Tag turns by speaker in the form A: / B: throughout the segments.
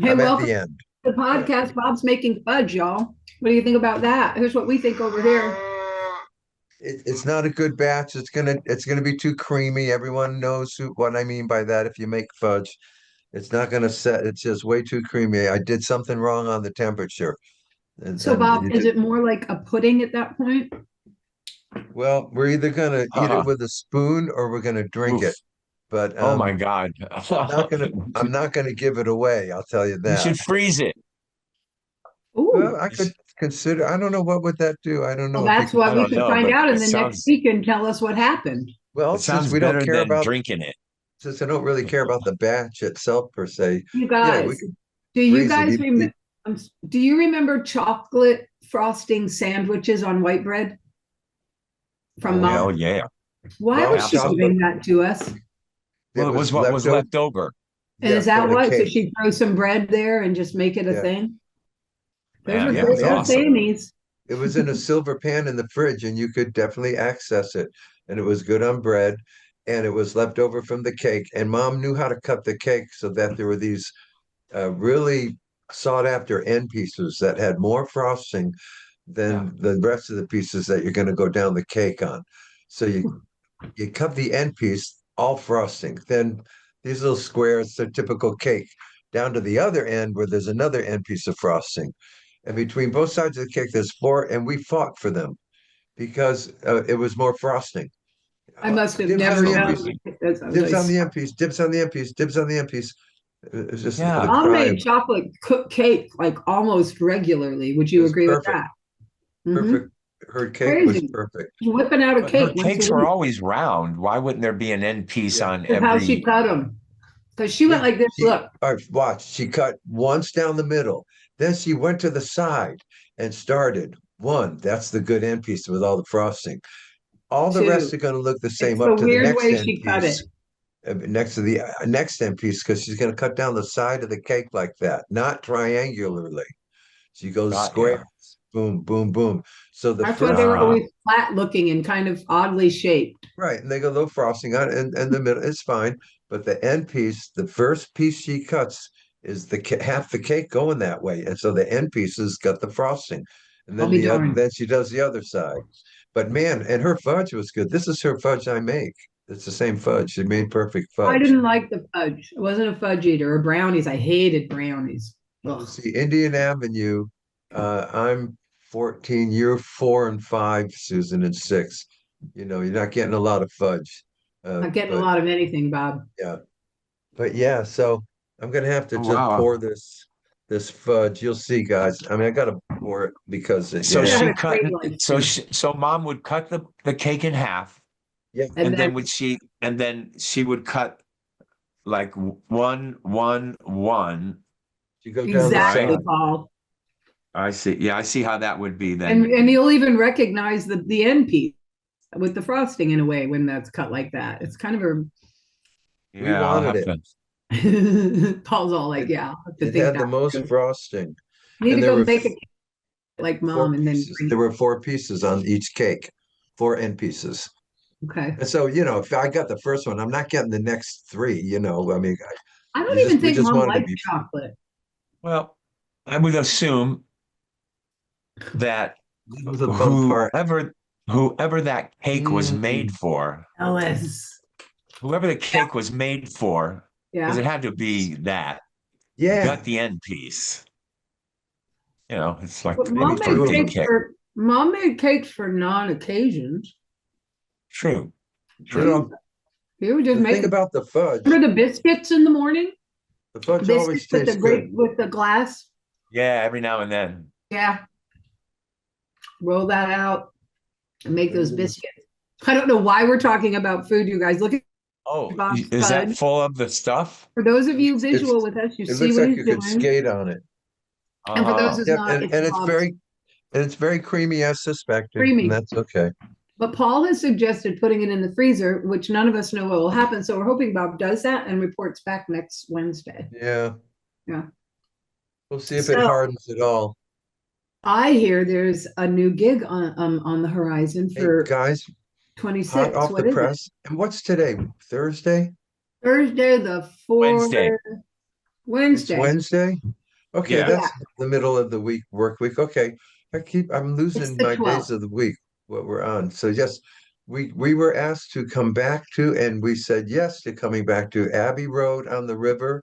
A: Hey,
B: I'm at
A: welcome
B: the end.
A: to the
B: Yeah.
A: podcast. Bob's making fudge, y'all. What do you think about that? Here's what we think over here.
B: It's not a good batch. It's gonna be too creamy. Everyone knows what I mean by that. If you make fudge, it's not gonna set. It's just way too creamy. I did something wrong on the temperature,
A: So,
B: and
A: Bob,
B: you
A: is
B: did.
A: it more like a pudding at that point?
B: Well, we're either gonna eat it
C: Uh,
B: with a spoon or we're gonna drink it.
C: oof.
B: But
C: Oh my God.
B: I'm not gonna. I'm not gonna give it away. I'll tell you
C: You
B: that.
C: should freeze it.
A: Ooh,
B: Well, I
C: You
B: could
C: sh-
B: consider. I don't know what would that do. I don't
A: well,
B: know if you
A: that's
B: could.
A: what
C: I
A: we
C: don't
A: should
C: know,
A: find
C: but
A: out in the next week and tell us what happened.
B: Well,
C: it
B: since
C: sounds
B: we don't
C: better
B: care
C: than
B: about
C: drinking it.
B: since I don't really care about the batch itself per se,
A: You
B: yeah, we
A: guys,
B: could
A: do you
B: freeze it.
A: guys remember? Do you remember chocolate frosting sandwiches on white bread from
B: Oh
C: Yeah,
A: Mom?
C: oh yeah.
A: Why
B: well,
A: was she
B: chocolate
C: Absolutely.
A: giving that to us?
B: it
C: Well, it was
B: was
C: what was
B: left over,
C: left over.
A: And
B: yeah,
A: is that
B: from the
A: what? So
B: cake.
A: she throw some bread there and just make it a
B: Yeah,
A: thing? Those were
C: Man,
B: yeah,
A: good
C: that's
B: man.
A: old
C: awesome.
A: Samies.
B: It was in a silver pan in the fridge, and you could definitely access it. And it was good on bread, and it was left over from the cake. And Mom knew how to cut the cake so that there were these really sought after end pieces that had more frosting
C: Yeah.
B: than the rest of the pieces that you're going to go down the cake on. So you cut the end piece, all frosting. Then these little squares, the typical cake, down to the other end where there's another end piece of frosting. And between both sides of the cake, there's four, and we fought for them because it was more frosting.
A: I must have
B: Dibs on
A: never
B: the end
A: known
B: piece,
A: because I was
B: dibs on
A: always.
B: the end piece, dibs on the end piece, dibs on the end piece. It was just the
C: Yeah.
A: Mom
B: cry
A: made
B: of
A: chocolate cake like almost regularly. Would
B: it
A: you
B: was
A: agree with
B: perfect,
A: that? Mm-hmm.
B: perfect. Her cake was
A: Crazy.
B: perfect.
A: She's whipping out a
C: But her
A: cake once a
C: cakes were
A: week.
C: always round. Why wouldn't there be an end piece
B: Yeah.
C: on
A: That's how she
C: every?
A: cut them. Because she went
B: Yeah,
A: like this.
B: she
A: Look,
B: all right, watch. She cut once down the middle. Then she went to the side and started one. That's the good end piece with all the frosting. All the rest
A: two.
B: are going to look the same
A: It's the
B: up to the
A: weird
B: next
A: way
B: end
A: she cut
B: piece,
A: it.
B: next to the next end piece, because she's going to cut down the side of the cake like that, not triangularly. She goes
C: Got you.
B: square, boom, boom, boom. So the
A: That's why
B: first
A: they were
C: Uh,
A: always flat looking and kind of oddly shaped.
B: right, and they got a little frosting on it, and the middle is fine. But the end piece, the first piece she cuts is half the cake going that way, and so the end piece has got the frosting, and
A: I'll
B: then
A: be darned.
B: then she does the other side. But man, and her fudge was good. This is her fudge I make. It's the same fudge. She made perfect
A: I
B: fudge.
A: didn't like the fudge. I wasn't a fudge eater or brownies. I hated brownies.
B: Well,
A: Ugh.
B: see, Indian Avenue. I'm 14. You're 4 and 5, Susan, and 6. You're not getting a lot of fudge.
A: Not getting a
B: But
A: lot of anything, Bob.
B: yeah, but yeah, so I'm gonna have to
C: oh,
B: just
C: wow.
B: pour this fudge. You'll see, guys. I mean, I gotta pour it because
C: So
A: Should have
B: yeah,
A: had
C: she
A: a
C: cut.
A: crate lights
C: So
A: too.
C: mom would cut the cake in half,
B: yeah.
A: And then
C: and then she would cut like one.
B: You go down the
C: Right.
A: exactly,
B: side.
A: Paul.
C: I see. Yeah, I see how that would be then.
A: And you'll even recognize the end piece with the frosting in a way when that's cut like that. It's kind of
B: We
C: Yeah, I'll
B: wanted
C: have
B: it.
C: to.
A: a Paul's all like,
B: It
A: yeah, I'll have to
B: it
A: think
B: had the
A: that
B: most
A: through.
B: frosting,
A: I need
B: and
A: to
B: there
A: go
B: were
A: make a cake like
B: four
A: mom and then
B: pieces.
A: bring
B: There
A: it.
B: were 4 pieces on each cake, 4 end pieces.
A: Okay.
B: And so, if I got the first one, I'm not getting the next three. I mean,
A: I
B: you
A: don't even
B: just we
A: think
B: just
A: mom
B: wanted to
A: likes
B: be
A: chocolate.
C: Well, I would assume that
B: that was a fun part.
C: whoever that cake was made
B: Mm,
C: for,
A: Ellis.
C: whoever the cake was made for, because
A: Yeah.
C: it had to be that,
B: yeah,
C: got the end piece. It's
A: But
C: like any
B: me
C: birthday
B: too.
C: cake.
A: mom made cakes for non-occasions.
C: True,
B: You
C: true.
B: know,
A: You would just
B: the
A: make
B: thing
A: it.
B: about
A: Remember the biscuits in the morning?
B: the fudge
A: Biscuits
B: always
A: with the
B: tastes good.
A: glass.
C: Yeah, every now and then.
A: Yeah. Roll that out and make
B: Put it
A: those
B: in the,
A: biscuits. I don't know why we're talking about food, you guys. Look at
C: Oh,
A: Bob's
C: is that
A: fudge.
C: full of the stuff?
A: For those of you
B: it's
A: visual with us, you
B: it
A: see
B: looks
A: what
B: like
A: he's
B: you could
A: doing.
B: skate on it.
A: And for those
C: Uh-huh.
A: who's
B: Yep,
A: not,
B: and,
A: it's
B: and it's
A: Bob's
B: very creamy as suspected, and
A: creamy.
B: that's okay.
A: But Paul has suggested putting it in the freezer, which none of us know what will happen. So we're hoping Bob does that and reports back next Wednesday.
B: Yeah,
A: Yeah.
B: we'll see if it
A: So
B: hardens at all.
A: I hear there's a new gig on the horizon
B: Hey
A: for
B: guys, hot
A: 26.
B: off the
A: What is it?
B: press. And what's today? Thursday?
A: Thursday the 4th.
C: Wednesday.
B: It's
A: Wednesday.
B: Wednesday? Okay,
C: Yeah.
B: that's the middle of the week, work week. Okay. I'm
A: It's
B: losing
A: the
B: my days
A: 12th.
B: of the week, what we're on. So yes, we were asked to come back to, and we said yes to coming back to Abbey Road on the river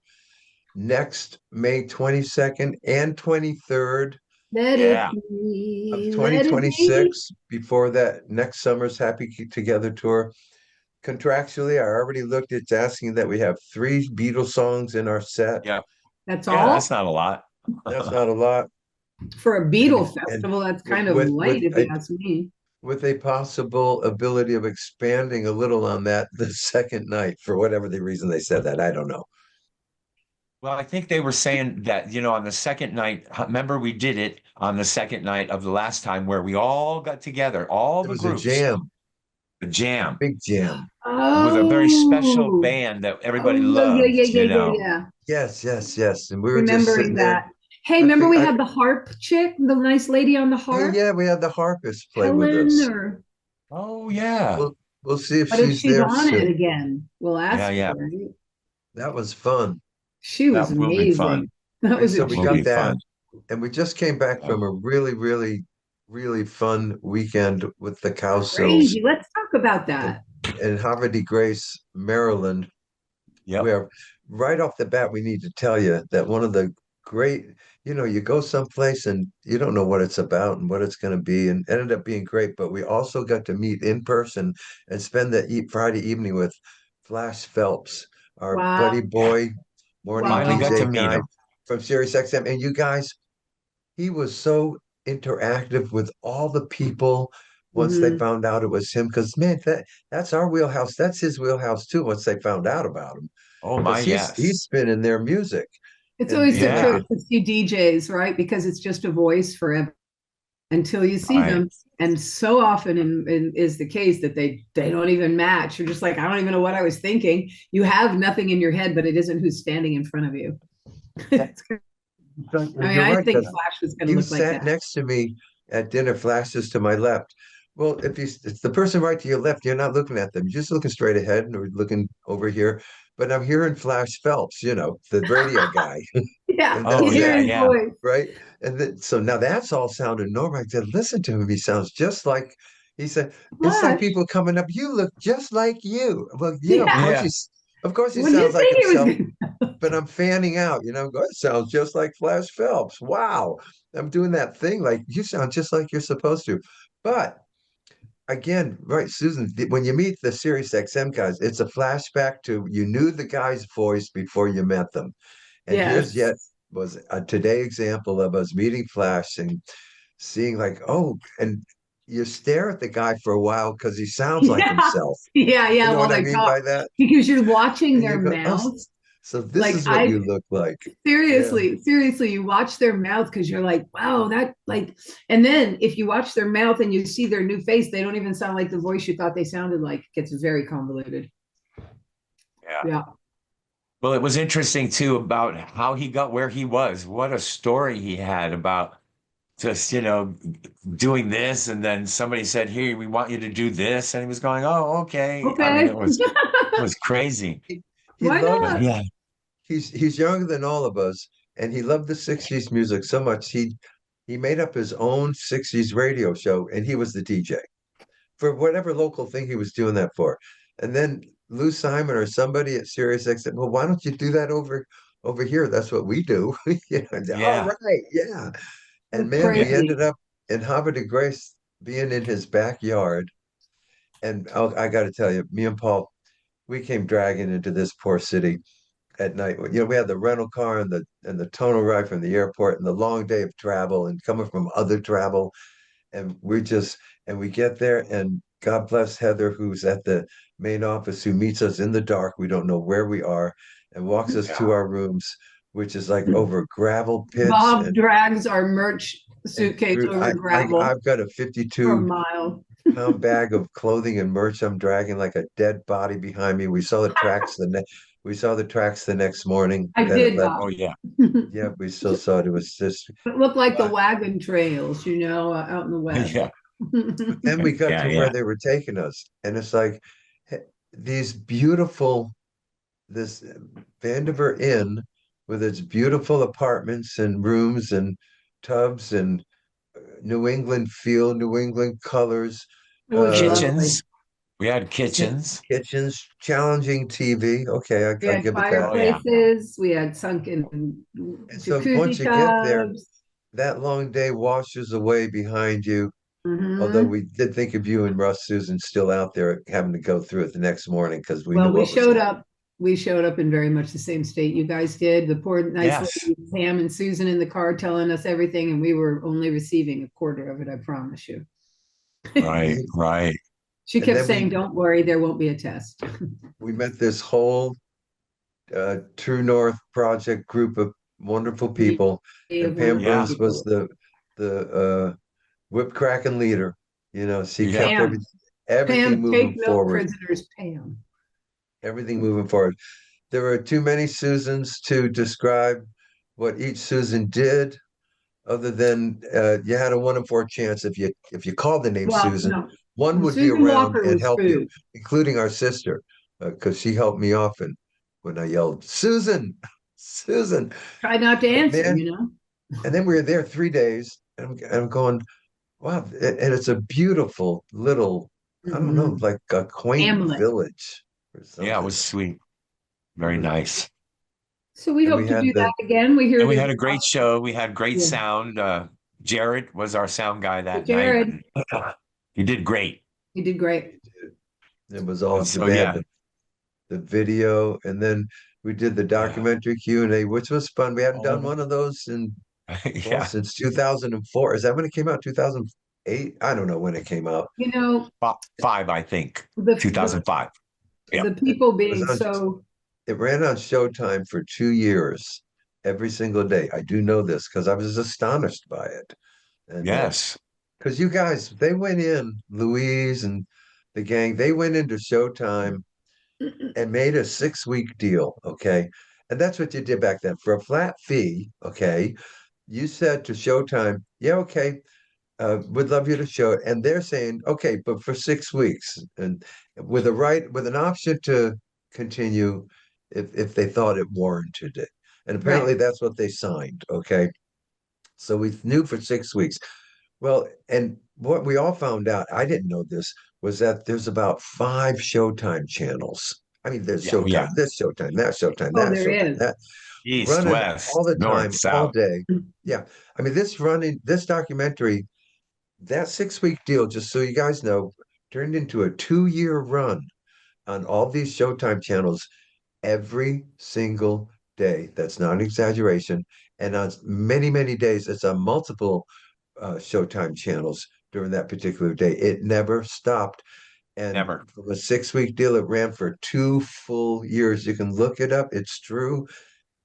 B: next May 22nd and 23rd
A: Let it
C: Yeah.
B: of
A: be, let it be.
B: 2026 before that next summer's Happy Together tour. Contractually, I already looked, it's asking that we have 3 Beatles songs in our set.
C: Yeah.
A: That's
C: Yeah,
A: all
C: that's not a lot.
B: That's not a lot.
A: for a
B: And
A: Beatle
B: and
A: festival. That's
B: with
A: kind of
B: with
A: light,
B: with
A: if you
B: a
A: ask me.
B: with a possible ability of expanding a little on that the second night for whatever the reason they said that. I don't know.
C: Well, I think they were saying that, on the second night, remember we did it on the second night of the last time where we all got together, all
B: It
C: the
B: was a
C: groups,
B: jam,
C: the
B: a
C: jam
B: big jam.
C: with a very special
A: Oh,
C: band that everybody
A: oh, yeah, yeah,
C: loves,
A: yeah, yeah, yeah.
B: Yes, yes, yes. And we were just
A: Remembering
B: sitting there.
A: that. Hey,
B: I
A: remember
B: think
A: we
B: I
A: had the harp chick, the nice lady on the
B: Oh
A: harp?
B: yeah, we had the harpist play with
A: Helen,
B: us.
A: or
C: Oh yeah.
B: We'll see if
A: what if
B: she's
A: she's
B: there
A: on it
B: soon.
A: again? We'll
C: Yeah,
A: ask
C: yeah.
A: her.
B: That was fun.
A: She was
C: That will be fun.
A: amazing. That was a
B: So we
C: Will
B: got
C: be
A: treat.
B: that,
C: fun.
B: and we just came back
C: Yeah.
B: from a really, really, really fun weekend with the Cowsills
A: Crazy. Let's talk about
B: in,
A: that.
B: in Havre de Grace, Maryland,
C: Yep.
B: where right off the bat we need to tell you that one of the great, you go someplace and you don't know what it's about and what it's going to be, and ended up being great. But we also got to meet in person and spend the Friday evening with Phlash Phelps, our buddy
A: Wow.
B: boy, morning
C: Finally got to
B: DJ
C: meet
B: guy
C: him.
B: from Sirius XM. And you guys, he was so interactive with all the people once they
A: Mhm.
B: found out it was him. Because man, that's our wheelhouse. That's his wheelhouse too. Once they found out about him,
C: Oh my,
B: because he's
C: yes.
B: spinning their music,
A: It's
B: and
A: always
B: you
A: a
B: know,
C: Yeah.
A: trip to see DJs, right? Because it's just a voice forever until you see
C: Right.
A: them. And so often is the case that they don't even match. You're just like, I don't even know what I was thinking. You have nothing in your head, but it isn't who's standing in front of you. I mean,
B: you're
A: I
B: right.
A: think
B: Because
A: Flash was going to
B: you
A: look like
B: sat
A: that.
B: next to me at dinner, Flashes to my left. Well, if it's the person right to your left, you're not looking at them. You're just looking straight ahead or looking over here. But I'm hearing Flash Phelps, the radio guy.
A: Yeah,
B: And
C: Oh
A: you
B: that's
A: hear
C: yeah,
B: it,
A: his
C: yeah.
A: voice.
B: right? And then, so now that's all sounding normal. I said, listen to him. He sounds just like, he said, it's like
A: Flash.
B: people coming up, you look just like you. Well,
A: Yeah.
C: Yeah.
B: of course he
A: What do you
B: sounds like
A: think he was
B: himself,
A: going to?
B: but I'm fanning out, it sounds just like Flash Phelps. Wow. I'm doing that thing like you sound just like you're supposed to. But again, right, Susan, when you meet the Sirius XM guys, it's a flashback to you knew the guy's voice before you met them. And here's
A: Yes.
B: yet was a today example of us meeting Flash and seeing like, oh, and you stare at the guy for a while because he sounds like
A: Yeah.
B: himself.
A: Yeah.
B: You
A: Yeah.
B: know
A: While
B: what I
A: they
B: mean
A: talk,
B: by that?
A: because you're watching
B: And
A: their
B: you go, oh,
A: mouths.
B: so this
A: Like
B: is what you
A: I
B: look like. Yeah.
A: seriously, you watch their mouth because you're like, wow, that like, and then if you watch their mouth and you see their new face, they don't even sound like the voice you thought they sounded like. It gets very convoluted.
C: Yeah.
A: Yeah.
C: Well, it was interesting too about how he got where he was. What a story he had about just, doing this. And then somebody said, here, we want you to do this. And he was going, oh, okay. I mean,
A: Okay.
C: it was crazy.
B: He
A: Why
B: loves
C: But
A: not?
C: yeah,
B: he's younger than all of us, and he loved the 60s music so much he made up his own 60s radio show, and he was the DJ for whatever local thing he was doing that for. And then Lou Simon or somebody at Sirius X said, well, why don't you do that over here? That's what we do. All
C: yeah,
B: right, yeah. And man, we
C: yeah,
A: Crazy.
B: ended up in Havre de Grace being in his backyard. And I got to tell you, me and Paul, we came dragging into this poor city at night. We had the rental car and the tonal ride from the airport and the long day of travel and coming from other travel. And we get there, and God bless Heather, who's at the main office, who meets us in the dark. We don't know where we are, and walks us
C: yeah,
B: to our rooms, which is like over gravel pits
A: Bob drags our merch
B: and
A: suitcase
B: through
A: over gravel
B: I've got a
A: for a
B: 52
A: mile.
B: pound bag of clothing and merch I'm dragging like a dead body behind me. We saw the tracks the next morning
A: I
B: that it
A: did,
B: left.
C: oh
A: Bob.
C: yeah,
A: It
B: Yeah, we still saw it. It was just,
A: looked like the
B: uh,
A: wagon trails, out in the west.
C: yeah,
B: but then we got
C: yeah,
B: to where
C: yeah,
B: they were taking us, and it's like these beautiful, this Vandiver Inn with its beautiful apartments and rooms and tubs and New England feel, New England colors,
A: It was
B: uh,
A: lovely.
C: Kitchens. We had kitchens.
B: kitchens, challenging TV. Okay,
A: We
B: I
A: had
B: give it that.
C: Oh yeah.
A: fireplaces, we had sunken
B: And so once
A: jacuzzi
B: you get there,
A: tubs.
B: that long day washes away behind you. Although
A: Hmm.
B: we did think of you and Russ Susan still out there having to go through it the next morning because we knew
A: Well, we
B: what was
A: showed
B: happening.
A: up. We showed up in very much the same state you guys did. The poor nice
C: Yes.
A: lady Pam and Susan in the car telling us everything, and we were only receiving a quarter of it. I promise you.
C: Right. Right.
A: She
B: And
A: kept
B: then
A: saying, "Don't worry, there won't be a test."
B: we met this whole True North Project group of wonderful people, and Pam
A: Wonderful
C: Yeah.
B: Bruce was
A: people.
B: the whip cracking leader. You know, she kept
C: Yeah.
A: Pam,
B: everything
A: Pam,
B: moving
A: take no
B: forward,
A: prisoners, Pam.
B: everything moving forward. There were too many Susans to describe what each Susan did, other than you had a 1 in 4 chance if you called the name
A: Well,
B: Susan,
A: no,
B: one would be
A: Susan
B: around
A: Walker
B: and
A: was
B: help you,
A: food.
B: including our sister, because she helped me often when I yelled, Susan, Susan.
A: Try not to
B: But
A: answer,
B: man,
A: you know.
B: and then we were there 3 days, and I'm going, wow, and it's a beautiful little, I don't know,
A: Mhm.
B: like a quaint
A: Hamlet.
B: village or
C: Yeah. It
B: something.
C: was sweet.
B: It
C: Very
B: was,
C: nice.
A: So we
B: and
A: hope
B: we
A: to
B: had
A: do that
B: the
A: again. We hear
C: And we
A: there's
C: had a great show. We had great
A: yeah.
C: sound. Jared was our sound guy that night.
A: Jared,
C: He did great.
A: you did great.
B: it was all
C: And so
B: demand,
C: yeah.
B: the video, and then we did the
C: Yeah.
B: documentary Q&A, which was fun. We hadn't done
C: Oh,
B: one of those in, well,
C: yeah.
B: since 2004. Is that when it came out? 2008? I don't know when it came out.
A: You know,
C: Five, I think.
A: the the
C: 2005.
A: the
C: Yep.
A: people
B: It was
A: being
B: on,
A: so
B: it ran on Showtime for 2 years, every single day. I do know this because I was astonished by it. And
C: Yes.
B: because you guys, they went in, Louise and the gang, they went into Showtime and made a 6 week deal. Okay. And that's what you did back then for a flat fee. Okay. You said to Showtime, yeah, okay, would love you to show it. And they're saying, okay, but for 6 weeks and with an option to continue if they thought it warranted it. And
A: right.
B: apparently that's what they signed. Okay. So we knew for 6 weeks. Well, and what we all found out, I didn't know this, was that there's about 5 Showtime channels. I mean, there's
C: Yeah. Oh, yeah.
B: Showtime, this Showtime, that Showtime,
A: Oh,
B: that
A: there
B: Showtime,
A: is.
B: that
C: East,
B: running all
C: west,
B: the
C: north,
B: time, all
C: south.
B: day. Yeah. I mean, this documentary, that 6 week deal, just so you guys know, turned into a 2 year run on all these Showtime channels every single day. That's not an exaggeration. And on many, many days, it's on multiple Showtime channels during that particular day. It never stopped. And
C: Never.
B: from a 6 week deal, it ran for 2 full years. You can look it up. It's true.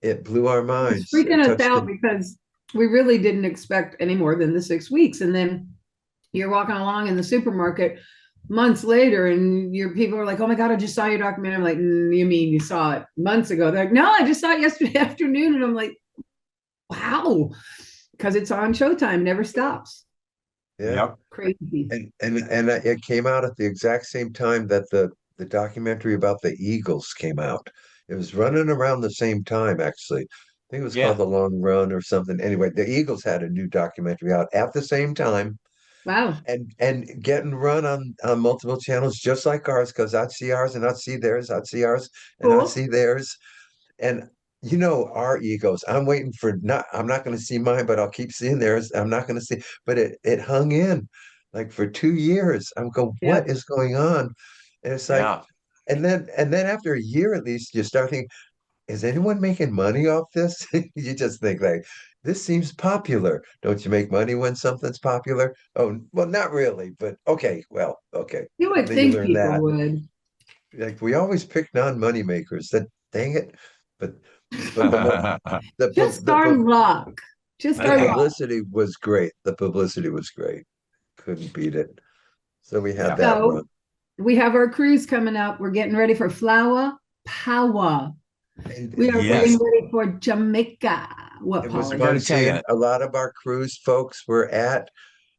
B: It blew our
A: It's
B: minds.
A: freaking
B: It
A: us
B: touched
A: out
B: them.
A: because we really didn't expect any more than the 6 weeks. And then you're walking along in the supermarket months later and your people are like, oh my God, I just saw your documentary. I'm like, you mean you saw it months ago? They're like, no, I just saw it yesterday afternoon. And I'm like, wow, because it's on Showtime, never stops.
B: Yeah.
C: Yep.
A: Crazy.
B: And it came out at the exact same time that the documentary about the Eagles came out. It was running around the same time, actually. I think it was called
C: Yeah.
B: The Long Run or something. Anyway, the Eagles had a new documentary out at the same time
A: Wow.
B: and getting run on multiple channels just like ours, because I'd see ours and I'd see theirs, I'd see ours and I'd
A: Cool.
B: see theirs. And you know our egos. I'm not going to see mine, but I'll keep seeing theirs. I'm not going to see, but it hung in like for 2 years. I'm going, what
A: Yep.
B: is going on? And it's like,
C: Yeah.
B: and then after a year at least, you start thinking, is anyone making money off this? You just think like, this seems popular. Don't you make money when something's popular? Oh, well, not really, but okay, well, okay.
A: You
B: And
A: would
B: then you
A: think
B: learn
A: people
B: that.
A: would.
B: Like we always pick non-money makers. That dang it. But but the mo
A: Just our luck. Just
B: the
A: our luck.
B: publicity was great. The publicity was great. Couldn't beat it. So we had
C: Yeah.
B: that run.
A: So we have our cruise coming up. We're getting ready for Flower Power.
B: And
A: We are
C: Yes.
A: getting ready for Jamaica. What,
B: it was
C: I
A: Polly?
C: got
B: fun
C: to tell
B: seeing
C: you.
B: a lot of our cruise folks were at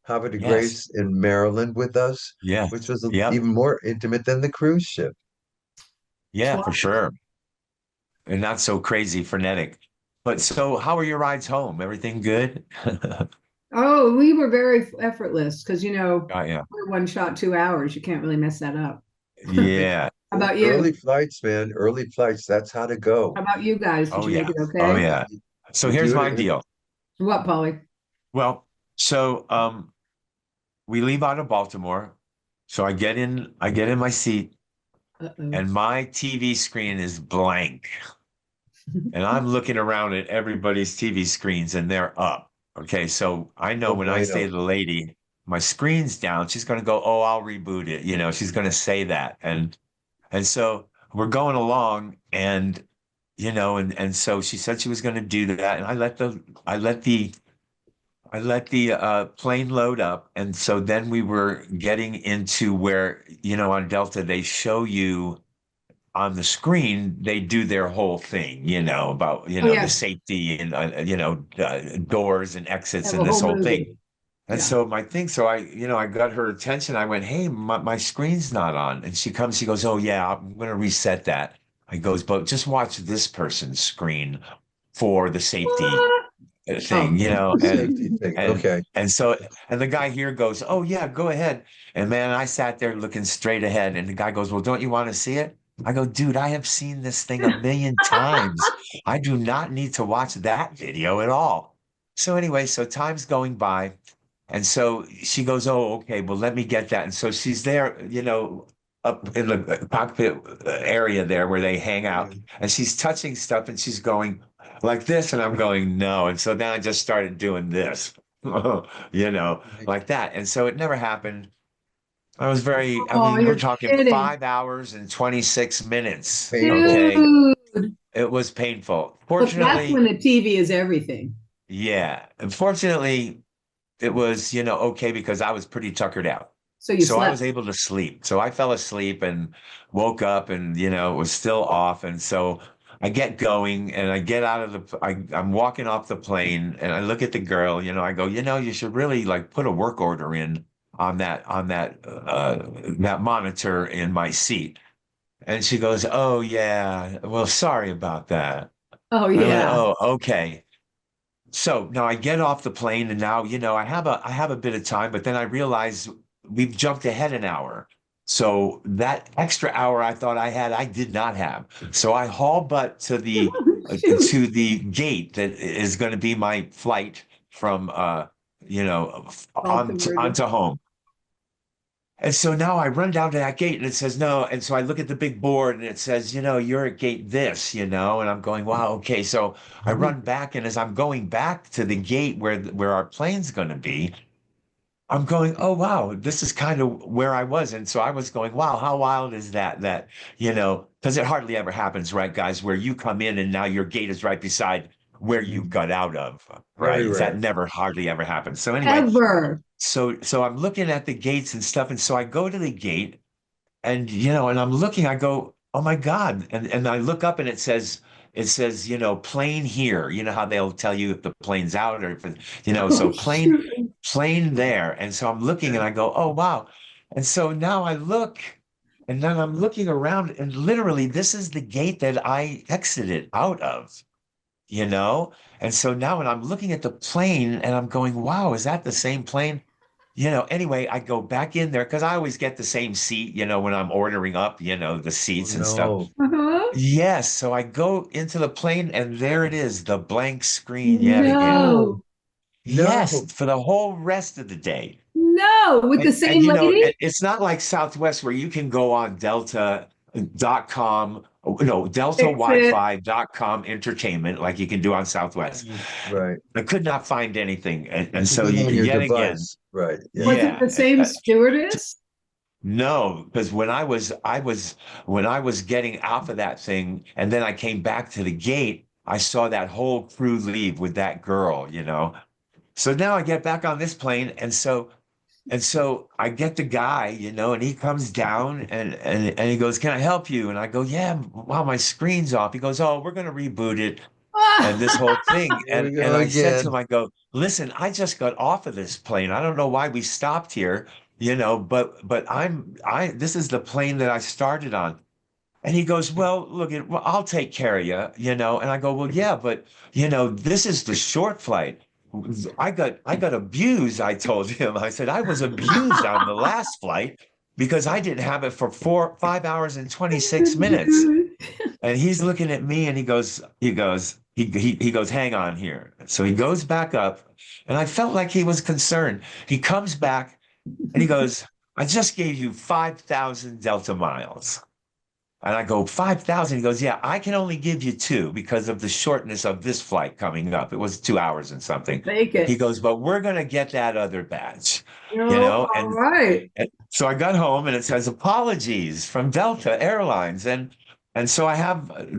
B: Havre de
C: Yes.
B: Grace in Maryland with us, which
C: Yes.
B: was
C: Yep.
B: even more intimate than the cruise ship.
C: Yeah, for
A: Twice.
C: sure. And not so crazy frenetic. But so how are your rides home? Everything good?
A: Oh, we were very effortless because
C: Oh, yeah.
A: we're one shot 2 hours. You can't really mess that up. How
C: Yeah.
A: about
B: Early
A: you?
B: flights, man. Early flights. That's how to go.
A: How about you guys? Did
C: Oh,
A: you make
C: yeah.
A: it
C: Oh,
A: okay?
C: yeah. So
B: You
C: here's
B: do
C: my
B: it.
C: deal.
A: What, Polly?
C: Well, so we leave out of Baltimore. So I get in my seat
A: Uh-oh.
C: and my TV screen is blank. And I'm looking around at everybody's TV screens and they're up. Okay, so I know
B: No
C: when I say
B: bueno.
C: to the lady, my screen's down, she's gonna go, "Oh, I'll reboot it." She's gonna say that. And so we're going along and so she said she was gonna do that. And I let the plane load up. And so then we were getting into where, on Delta, they show you on the screen, they do their whole thing, about,
A: Oh,
C: the
A: yes.
C: safety and, doors and exits
A: Have a
C: and this
A: whole
C: whole thing.
A: movie.
C: And
A: Yeah.
C: so I got her attention. I went, "Hey, my screen's not on." And she goes, "Oh yeah, I'm going to reset that." I goes, "But just watch this person's screen for the safety
A: What?
C: thing,
A: Oh.
B: The safety thing.
C: and
B: Okay.
C: and the guy here goes, "Oh yeah, go ahead." And man, I sat there looking straight ahead, and the guy goes, "Well, don't you want to see it?" I go, "Dude, I have seen this thing a million times. I do not need to watch that video at all." So anyway, so time's going by, and so she goes, "Oh, okay, well, let me get that." And so she's there, up in the cockpit area there where they hang out,
B: Mhm.
C: and she's touching stuff, and she's going like this, and I'm going, "No." And so then I just started doing this, like that. And so it never happened. I
A: Oh,
C: mean, we're
A: you're
C: talking
A: kidding.
C: 5 hours and 26 minutes.
B: Painful.
C: Okay.
A: Dude.
C: It was painful.
A: Look, that's when
C: Fortunately,
A: the TV is everything.
C: yeah. And fortunately, it was, okay because I was pretty tuckered out.
A: So you
C: So I
A: slept.
C: was able to sleep. So I fell asleep and woke up and, it was still off. And so I get going and I get out of I'm walking off the plane and I look at the girl, I go, you should really like put a work order in that monitor in my seat. And she goes, "Oh yeah, well, sorry about that."
A: Oh,
C: I went,
A: yeah.
C: "Oh, okay." So now I get off the plane and now, I have a bit of time, but then I realize we've jumped ahead an hour. So that extra hour I thought I had, I did not have. So I haul butt
A: Shoot.
C: to the gate that is going to be my flight from
A: Baltimore.
C: onto home. And so now I run down to that gate and it says no. And so I look at the big board and it says, you're at gate this, and I'm going, wow, okay. So I run back. And as I'm going back to the gate where our plane's going to be, I'm going, oh, wow, this is kind of where I was. And so I was going, wow, how wild is that? Because it hardly ever happens, right, guys, where you come in and now your gate is right beside where you
B: Mhm.
C: got out of,
B: Very
C: right? That
B: rare.
C: never hardly ever happens. So anyway,
A: Ever.
C: so I'm looking at the gates and stuff. And so I go to the gate and and I'm looking, I go, oh my God. And I look up and it says, plane here. You know how they'll tell you if the plane's out or if
A: Oh,
C: so
A: shoot.
C: plane there. And so I'm looking and I go, oh wow. And so now I look and then I'm looking around and literally this is the gate that I exited out of, you know? And so now when I'm looking at the plane and I'm going, wow, is that the same plane? Anyway, I go back in there because I always get the same seat, when I'm ordering up, the
B: Oh
C: seats and stuff.
B: no.
A: Uh-huh.
C: Yes. So I go into the plane and there it is, the blank screen yet again.
B: No.
A: No.
C: Yes,
B: No.
C: for the whole rest of the day.
A: No. With the
C: And
A: same lady?
C: it's not like Southwest where you can go on delta.com, no,
A: Fix it.
C: deltawifi.com entertainment like you can do on Southwest.
B: Right.
C: I could not find anything. And so
B: Even on your
C: yet again,
B: device. Right. Yeah.
A: Was it
C: yeah.
A: the same stewardess?
C: No, because when I was getting off of that thing, and then I came back to the gate, I saw that whole crew leave with that girl. So now I get back on this plane, and so I get the guy, and he comes down and he goes, "Can I help you?" And I go, "Yeah, wow, my screen's off." He goes, "Oh, we're gonna reboot it." And this whole thing.
B: Here
C: And
B: we
C: and
B: go
C: I said to
B: again.
C: him, I go, listen, I just got off of this plane. I don't know why we stopped here, but this is the plane that I started on. And he goes, well, look, well, I'll take care of you, you know. And I go, well, yeah, but you know, this is the short flight. I got abused. I told him. I said I was abused on the last flight because I didn't have it for 5 hours and 26 minutes. And he's looking at me and he goes, hang on here. So he goes back up, and I felt like he was concerned. He comes back and he goes, I just gave you 5,000 Delta miles. And I go, 5,000? He goes, yeah, I can only give you two because of the shortness of this flight coming up. It was 2 hours and something.
A: Take
C: He
A: it.
C: goes, but we're going to get that other badge, you
A: Oh,
C: know?
A: all right.
C: And so I got home and it says apologies from Delta Airlines. And so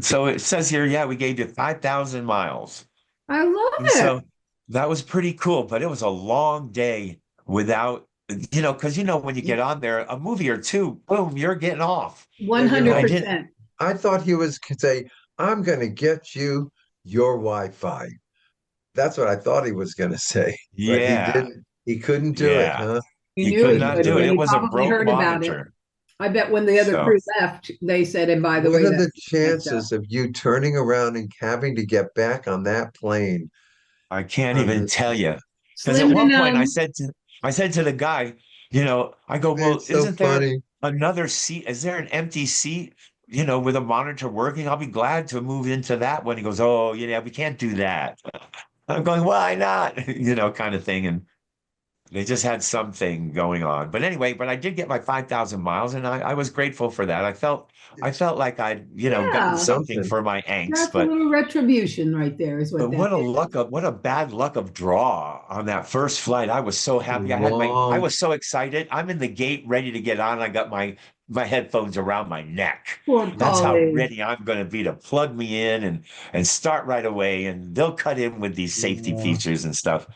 C: so it says here, yeah, we gave you 5,000 miles.
A: I love
C: And
A: it.
C: so that was pretty cool, but it was a long day without, you know, because, you know, when you get on there, a movie or two, boom, you're getting off.
B: Yeah, you know,
C: I didn't.
A: 100%.
B: I thought he was gonna say, I'm going to get you your Wi-Fi. That's what I thought he was going to say, but he
C: Yeah,
B: didn't. He couldn't do it,
C: yeah.
B: huh?
A: He
C: He
A: knew
C: could
A: he
C: not
B: Couldn't
C: do
B: do
A: couldn't,
C: it.
B: it.
A: and
C: It
A: he
C: was a
A: probably
C: broke
A: heard about it.
C: monitor.
A: I bet when the other
C: So
A: crew left, they said, and by the
B: What
A: way,
B: are
A: that
B: the chances of you turning around and having to get back on that plane
C: I can't
B: on
C: even
B: the
C: tell you. Because at
A: slim to
C: one point
A: none.
C: I said to the guy, you know, I go, well,
B: It's so
C: isn't there
B: funny.
C: another seat? Is there an empty seat, you know, with a monitor working? I'll be glad to move into that one. He goes, oh, yeah, we can't do that. I'm going, why not? You know, kind of thing. And they just had something going on. But anyway, but I did get my 5,000 miles and I was grateful for that. I felt like I'd, you know, gotten
A: Yeah,
C: something
B: Something
C: for my angst,
A: that's a little retribution right there, is what that is.
C: what a bad luck of draw on that first flight. I was so happy. I
B: long.
C: was so excited. I'm in the gate ready to get on. I got my headphones around my neck.
A: Poor
C: That's how
A: Polly.
C: ready I'm going to be to plug me in and start right away. And they'll cut in with these safety
B: Yeah.
C: features and stuff.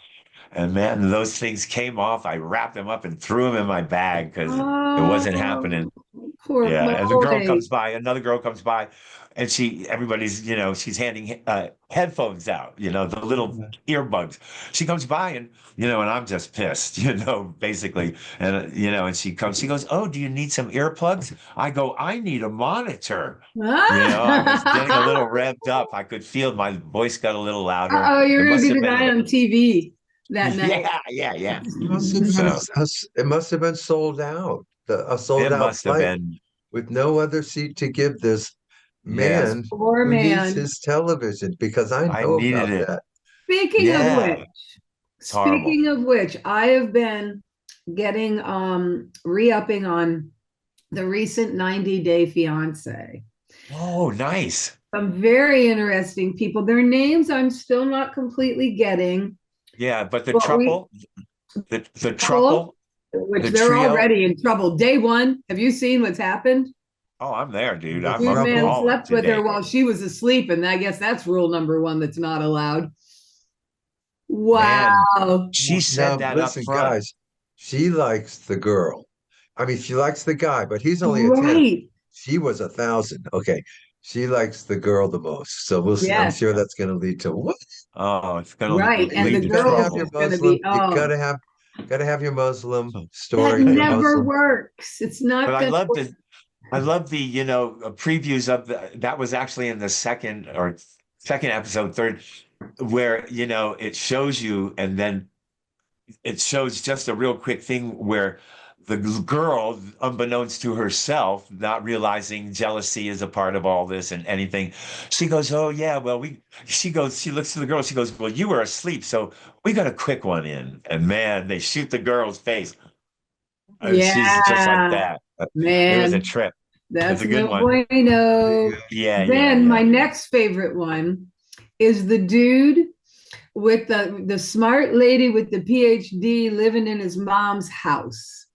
C: And man, those things came off. I wrapped them up and threw them in my bag because it wasn't happening.
A: Oh, poor
C: Yeah, and the girl comes
A: Polly.
C: by, another girl comes by, and everybody's, you know, she's handing headphones out, you know, the little earbuds. She comes by and, you know, and I'm just pissed, you know, basically. And, you know, and she goes, oh, do you need some earplugs? I go, I need a monitor. You know, I was getting a little revved up. I could feel my voice got a little louder.
A: Uh-oh, you're
C: It
A: gonna
C: must
A: be
C: have
A: the
C: been
A: guy on TV that night.
C: yeah, yeah, yeah. So
B: It must have been sold out. A sold
C: it
B: out
C: must have
B: flight
C: been,
B: with no other seat to give this
C: yes,
B: man
A: Poor
B: who needs
A: man.
B: his television, because I
C: I
B: know
C: needed
B: about
C: it.
B: that.
A: Speaking of
C: Yeah,
A: which,
C: it's horrible.
A: I have been getting re-upping on the recent 90-day fiance.
C: Oh, nice.
A: Some very interesting people. Their names I'm still not completely getting,
C: Yeah, but the
A: but we
C: trouble, the
A: couple,
C: trouble,
A: which
C: the
A: they're
C: trio.
A: already in trouble. Day one, have you seen what's happened?
C: Oh, I'm there, dude.
B: The
C: I'm
A: Two
C: up
A: men
B: trouble.
C: all up
A: slept
C: to
A: with her
C: date.
A: while she was asleep, and I guess that's rule number one that's not allowed.
C: Man,
A: Wow.
C: she said
B: Now,
C: that up
B: listen,
C: front.
B: guys, she likes the girl. I mean, she likes the guy, but he's only a 10.
A: Right.
B: She was 1,000. Okay. She likes the girl the most. So we'll see. I'm
A: Yes.
B: sure that's going to lead to what?
C: Oh, it's gonna
A: Right. And the
C: lead
B: You
C: to
B: got to
A: girl
B: have
A: is
B: your
C: trouble.
A: going to
B: Muslim.
A: be,
B: You
A: oh,
B: got to have your Muslim
A: that
B: story, your
A: never
B: Muslim.
A: works. It's
C: But
A: not going to work.
C: I love the, you know, previews of that was actually in the second episode, third, where, you know, it shows you and then it shows just a real quick thing where the girl, unbeknownst to herself, not realizing jealousy is a part of all this and anything, she goes, "Oh yeah, well she goes, she looks to the girl, she goes, "Well, you were asleep, so we got a quick one in." And man, they shoot the girl's face, and she's just like
A: Yeah,
C: that. It was a
A: man.
C: trip. It's
A: That's
C: a good
A: no
C: one.
A: bueno.
C: Yeah, yeah,
A: Then my
C: yeah.
A: next favorite one is the dude with the smart lady with the PhD living in his mom's house.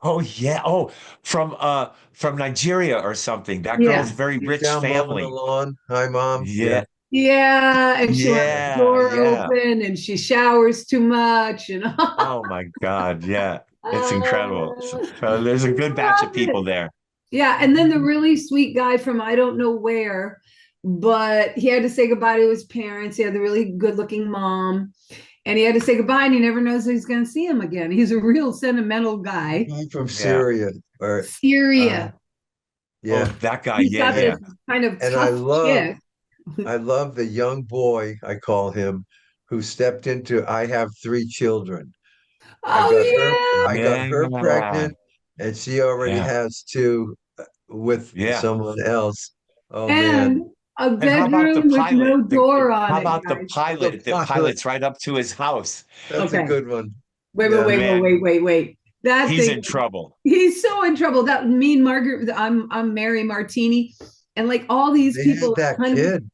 C: Oh yeah. Oh, from Nigeria or something. That girl's
A: Yeah.
C: very
B: He's
C: rich
B: down mowing the
C: family.
B: lawn. Hi, mom. Yeah.
C: Yeah,
A: Yeah, and she left the
C: yeah,
A: door
C: yeah.
A: open and she showers too much and
C: Oh my God. Yeah. It's incredible. So there's a good batch of
A: love
C: people
A: it.
C: there.
A: Yeah, and then the really sweet guy from I don't know where, but he had to say goodbye to his parents. He had the really good-looking mom, and he had to say goodbye, and he never knows if he's going to see him again. He's a real sentimental guy.
B: I'm from
C: Yeah.
B: Syria, or uh,
A: Syria.
C: Oh,
B: Yeah.
C: that guy.
A: He's
C: Yeah,
A: got
C: yeah,
A: this kind of
B: And
A: tough chick.
B: I love the young boy, I call him, who stepped into I have three children.
A: Oh
B: I got her
C: yeah,
B: pregnant and she already
C: yeah,
B: has two with
C: yeah.
B: someone else. Oh
A: yeah.
B: man.
A: And a
C: And how about the
A: bedroom with
C: pilot?
A: no door on
C: How
A: it,
C: about the
A: guys.
B: The
C: pilot that
B: pilot.
C: pilots right up to his house?
B: That's a
A: Okay.
B: good one.
A: Wait, wait,
B: Yeah.
A: wait, wait,
C: Man,
A: wait, wait, wait. That
C: he's
A: thing,
C: in trouble.
A: he's so in trouble. That mean Margaret, I'm Mary Martini, and like all these
B: They
A: people
B: had that
A: are
B: kid.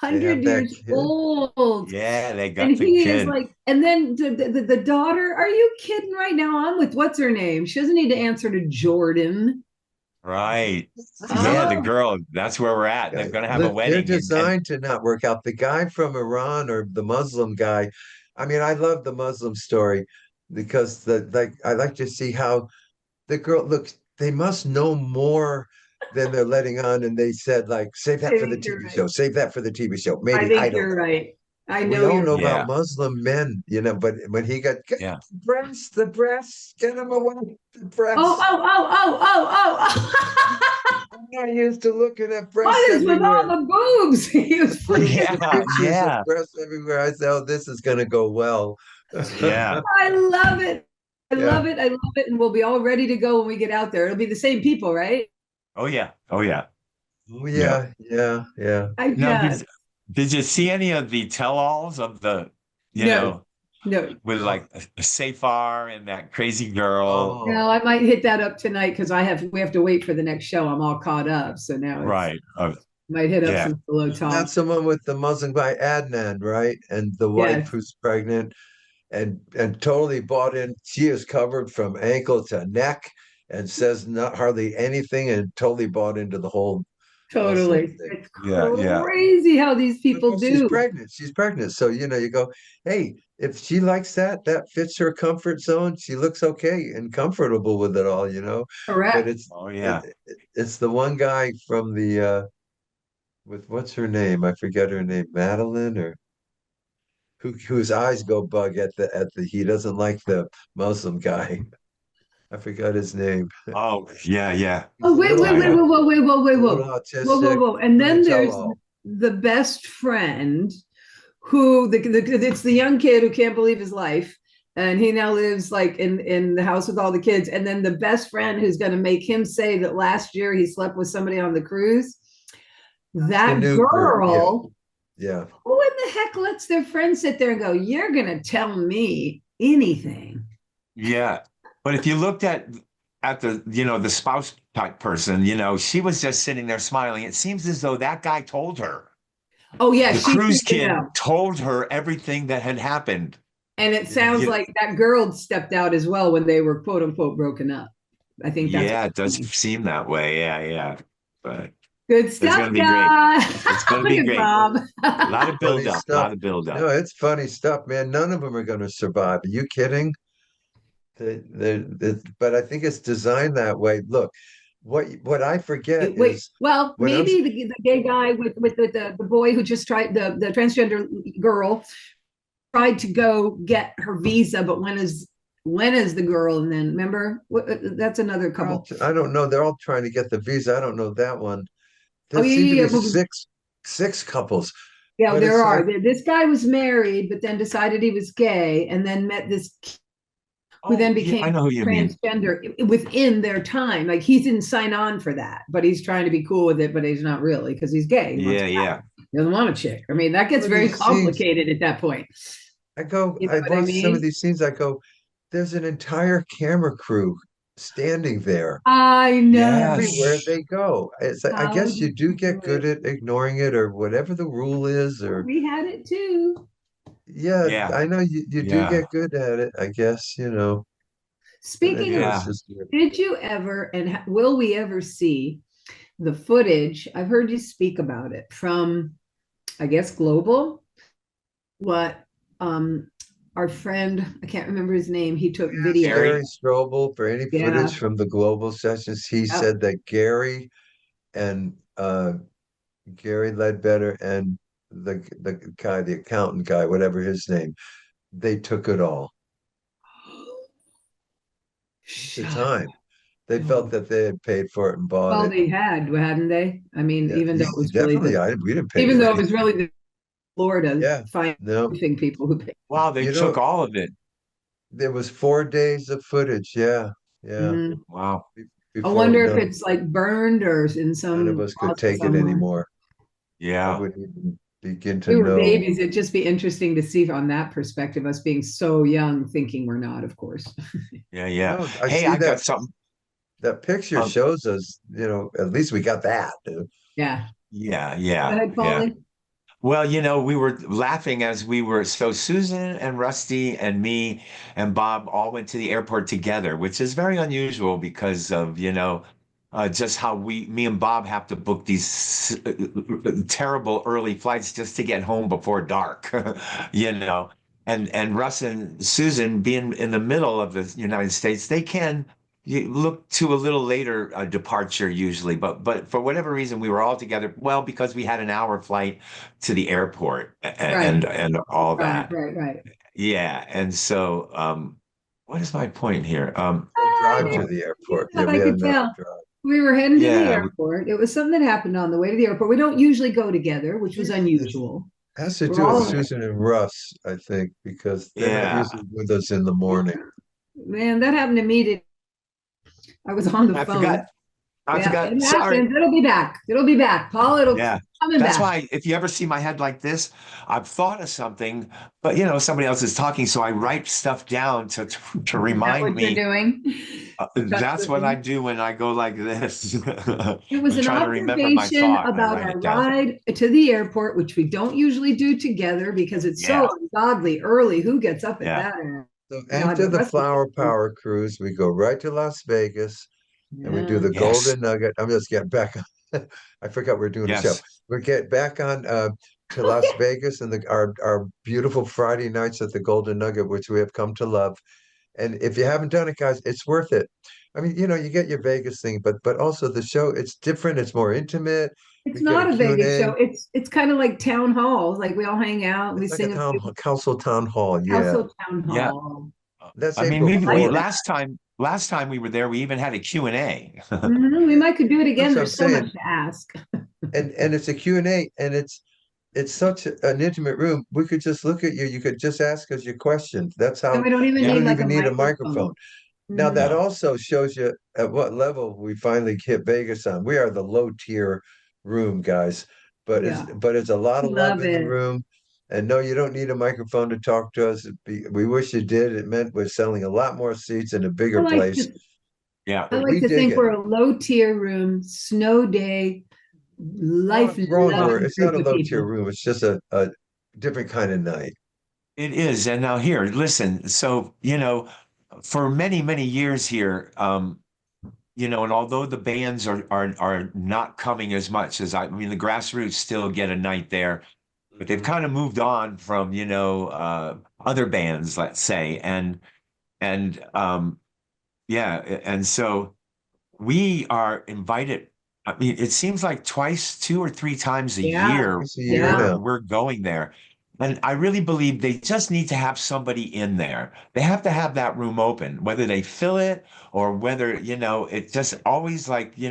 B: They have
A: 100
B: that
A: years
B: kid.
A: old.
C: Yeah, they
A: And
C: got the
A: he is
C: kid.
A: like, and then the daughter, are you kidding right now? I'm with what's her name? She doesn't need to answer to Jordan.
C: Right. Yeah, the
A: Oh,
C: girl. That's where we're at. They're gonna have a
B: They're
C: wedding, and
B: designed to not work out. The guy from Iran or the Muslim guy, I mean, I love the Muslim story because I like to see how the girl looks. They must know more than they're letting on, and they said like, save
A: I
B: that for the
A: think you're
B: TV show,
A: right.
B: save that for the TV show.
A: I
B: Maybe I
A: think
B: don't
A: you're
B: know.
A: right. I
B: We
A: know
B: all
A: you're
B: know
A: right.
B: about
C: yeah,
B: Muslim men, but when he got
C: yeah.
B: the breasts, get him away, the
A: Oh,
B: breasts.
A: oh, oh, oh, oh, oh.
B: I'm not used to looking at breasts
A: What is with all
B: everywhere.
A: the boobs? He was freaking
B: The
C: Yeah,
A: out.
B: pictures of
C: yeah,
B: breasts everywhere. I said, "Oh, this is going to go well."
C: yeah.
A: I love it. I
B: Yeah.
A: love it. I love it. And we'll be all ready to go when we get out there. It'll be the same people, right?
C: Oh yeah, oh yeah,
B: Oh
C: yeah.
B: yeah, yeah, yeah.
A: I
C: Now,
A: just,
C: did you see any of the tell-alls of the, you
A: no,
C: know,
A: no,
C: with like Safar and that crazy girl?
B: Oh,
A: no. I might hit that up tonight because we have to wait for the next show. I'm all caught up. So now it's,
C: Right.
A: might hit up
C: Yeah.
A: some slow
B: isn't that
A: talk.
B: someone with the Muslim guy Adnan, right? And the wife
A: Yes,
B: who's pregnant and totally bought in. She is covered from ankle to neck and says not hardly anything and totally bought into the whole Muslim
A: totally.
B: thing.
A: It's
C: Yeah, yeah.
A: crazy how these people
B: Well, she's
A: do.
B: pregnant. She's pregnant. So, you go, hey, if she likes that, that fits her comfort zone. She looks okay and comfortable with it all. But
A: Correct.
C: Oh yeah.
B: it's the one guy from the with what's her name? I forget her name, Madeline or whose eyes go bug at the he doesn't like the Muslim guy. I forgot his name.
C: Oh yeah, yeah.
A: Oh,
B: He's
A: wait, wait,
C: I
A: wait,
C: know.
A: whoa, whoa, wait, whoa, wait,
B: a little
A: whoa. Whoa, whoa,
B: autistic,
A: whoa. And
B: doing the
A: then there's
B: tell-all.
A: the best friend who it's the young kid who can't believe his life. And he now lives like in the house with all the kids. And then the best friend who's going to make him say that last year he slept with somebody on the cruise.
B: That's the
A: That
B: new girl. Yeah,
A: girl,
B: yeah.
A: who in the heck lets their friend sit there and go, you're going to tell me anything?
C: Yeah. But if you looked at the, the spouse type person, she was just sitting there smiling. It seems as though that guy told her.
A: Oh, yeah,
C: The
A: she
C: cruise
A: seems to
C: kid
A: know.
C: told her everything that had happened.
A: And it sounds
B: Yeah.
C: You,
A: like that girl stepped out as well when they were quote unquote broken up. I think that's
C: yeah, it does
A: what
C: seem that way. Yeah, yeah. But
A: good
C: it's going
A: stuff,
C: to be great.
A: guys.
C: It's going to
A: Look
C: be
A: at
C: great.
A: Bob.
C: A lot of build
B: Funny
C: up, a
B: stuff.
C: lot of build
B: No,
C: up.
B: it's funny stuff, man. None of them are going to survive. Are you kidding? But I think it's designed that way. Look, what I forget
A: Wait,
B: is
A: well,
B: when I'm
A: maybe the gay guy with the boy who just tried the transgender girl tried to go get her visa, but when is the girl? And then remember, that's another couple.
B: I don't know. They're all trying to get the visa. I don't know that one.
A: Oh
B: There
A: yeah,
B: seem to
A: yeah,
B: be
A: yeah. Well,
B: six couples,
A: yeah,
B: but
A: there
B: it's
A: are.
B: like,
A: This guy was married, but then decided he was gay, and then met this who then
C: Oh, yeah,
A: became
C: I know who you mean.
A: transgender within their time. Like he didn't sign on for that, but he's trying to be cool with it, but he's not really because he's gay. He wants
C: Yeah, yeah.
A: he doesn't want a chick. I mean, that
B: some
A: gets
B: of
A: very
B: these scenes.
A: complicated at that point. You know
B: I
A: what I
B: watch some of
A: mean?
B: these scenes. I go, there's an entire camera crew standing there
A: I know.
B: everywhere
C: Yes.
B: they go. It's like, I
A: How
B: guess you
A: did
B: do
A: you
B: get
A: do
B: good
A: it?
B: at ignoring it or whatever the rule is, or
A: We had it too.
B: yeah,
C: Yeah,
B: I know you do
C: yeah,
B: get good at it, I guess. But
A: Speaking
B: anyway,
A: of,
B: it's
C: yeah.
B: just weird.
A: did you ever and will we ever see the footage? I've heard you speak about it from, I guess, Global. What our friend, I can't remember his name, he took
B: Ask
A: video.
B: Gary
C: Gary.
B: Strobel for any footage
A: Yeah.
B: from the global sessions. He
A: Yep.
B: said that and Gary Ledbetter and the guy, the accountant guy, whatever his name, they took it all. The
A: Shut.
B: time. They felt that they had paid for it and bought
A: Well,
B: it.
A: they hadn't they? I mean,
B: Yeah, definitely. We didn't pay
A: even
B: for
A: though it
B: anything.
A: was really the Florida
B: Yeah, no,
A: financing people who paid.
C: Wow, they
B: you
C: took
B: know,
C: all of it.
B: there was 4 days of footage. Yeah, yeah.
A: Mhm.
C: Wow.
A: I
B: Before
A: wonder if it's like burned or in
B: none of
A: some
B: us could
A: closet
B: take it
A: somewhere.
B: anymore. I
C: Yeah.
B: wouldn't even begin to
A: We were
B: know.
A: babies. It'd just be interesting to see on that perspective, us being so young, thinking we're not, of course.
C: Yeah. Yeah.
B: No, I
C: Hey,
B: see
C: I got
B: that
C: something.
B: that picture
C: Um,
B: shows us, at least we got that.
A: Yeah.
C: yeah.
A: Go
C: Yeah.
A: ahead,
C: Yeah.
A: Polly.
C: Well, we were laughing as we were. So Susan and Rusty and me and Bob all went to the airport together, which is very unusual because of, just how me and Bob have to book these terrible early flights just to get home before dark, you know. And Russ and Susan being in the middle of the United States, they can look to a little later departure usually, but for whatever reason we were all together. Well, because we had an hour flight to the airport
A: Right.
C: and all
A: Right.
C: that.
A: Right. Right.
C: Yeah. And so what is my point here?
B: No drive
A: There
B: to
A: was
B: the
A: some
B: airport. Yeah,
A: stuff I
B: we had
A: could
B: an hour
A: tell.
B: drive.
A: We were heading to the
C: Yeah,
A: airport. It was something that happened on the way to the airport. We don't usually go together, which was
B: It
A: unusual.
B: has to
A: We're
B: do with
A: all,
B: Susan and Russ, I think, because they're not
C: yeah.
B: usually with us in the morning.
A: man, that happened to me. I was on the
C: I
A: phone.
C: forgot. I
A: Yeah,
C: forgot.
A: it
C: Sorry.
A: happens. It'll be back. It'll be back. Paul, it'll
C: Yeah.
A: coming
C: That's
A: back.
C: why if you ever see my head like this, I've thought of something, but somebody else is talking, so I write stuff down to
A: Is that
C: remind
A: what you're
C: me.
A: doing?
C: That's what I do when I go like this.
A: It was
C: I'm
A: an
C: trying to remember my
A: observation
C: thought and I
A: about
C: write
A: our
C: it down.
A: ride to the airport, which we don't usually do together because it's
C: Yeah.
A: so ungodly early. Who gets up at
C: Yeah.
A: that hour?
B: So
A: God,
B: after
A: but
B: the
A: Rusty
B: Flower
A: did.
B: Power cruise, we go right to Las Vegas and we do
A: Yeah.
B: the
C: Yes.
B: Golden Nugget. I'm just getting back on. I forgot we're doing a show.
C: Yes.
B: We get back on to
A: Oh,
B: Las
A: yeah.
B: Vegas and our beautiful Friday nights at the Golden Nugget, which we have come to love. And if you haven't done it, guys, it's worth it. I mean, you get your Vegas thing, but also the show, it's different, it's more intimate.
A: It's
B: We get a
A: not a
B: Q and
A: Vegas
B: A.
A: show. It's kind of like town halls. Like we all hang out and we
B: It's like a
A: sing a few
B: council town hall. Yeah.
A: Council Town
C: Yeah.
A: Hall.
B: That's
C: I mean,
B: April
A: I like
C: we
B: 4th.
A: that.
C: last time we were there, we even had a Q&A.
A: We might could do it
B: That's
A: again.
B: what I'm
A: There's so much
B: saying.
A: to ask.
B: And it's a Q and A, and it's such an intimate room. We could just look at you. You could just ask us your questions. That's
A: And
B: how
A: we don't even
B: you
C: Yeah.
A: need
B: don't
A: like a
B: even need a
A: microphone.
B: microphone. Now
A: Mhm.
B: that
C: No.
B: also shows you at what level we finally hit Vegas on. We are the low tier room, guys, but
A: Yeah.
B: it's a lot of love
A: Love
B: in the
A: it.
B: room. And no, you don't need a microphone to talk to us. We wish you did. It meant we're selling a lot more seats in a
A: I
B: bigger
A: like
B: place,
A: to
C: Yeah.
A: I
B: but
A: like
B: we
A: to
B: dig
A: think
B: it.
A: we're a low tier room, snow day, life
B: Wrong word.
A: loving
B: It's not
A: group
B: a
A: of
B: low tier
A: people.
B: room. It's just a different kind of night.
C: It is. And now here, listen. So, for many, many years here, and although the bands are not coming as much as I mean, the grassroots still get a night there, but they've
B: Mhm.
C: kind of moved on from, other bands, let's say. And yeah, and so we are invited. I mean, it seems like twice, 2 or 3 times a
A: Yeah.
C: year
B: Twice a year
A: Yeah.
C: we're
B: now.
C: we're going there. And I really believe they just need to have somebody in there. They have to have that room open, whether they fill it or whether, it just always like,
A: You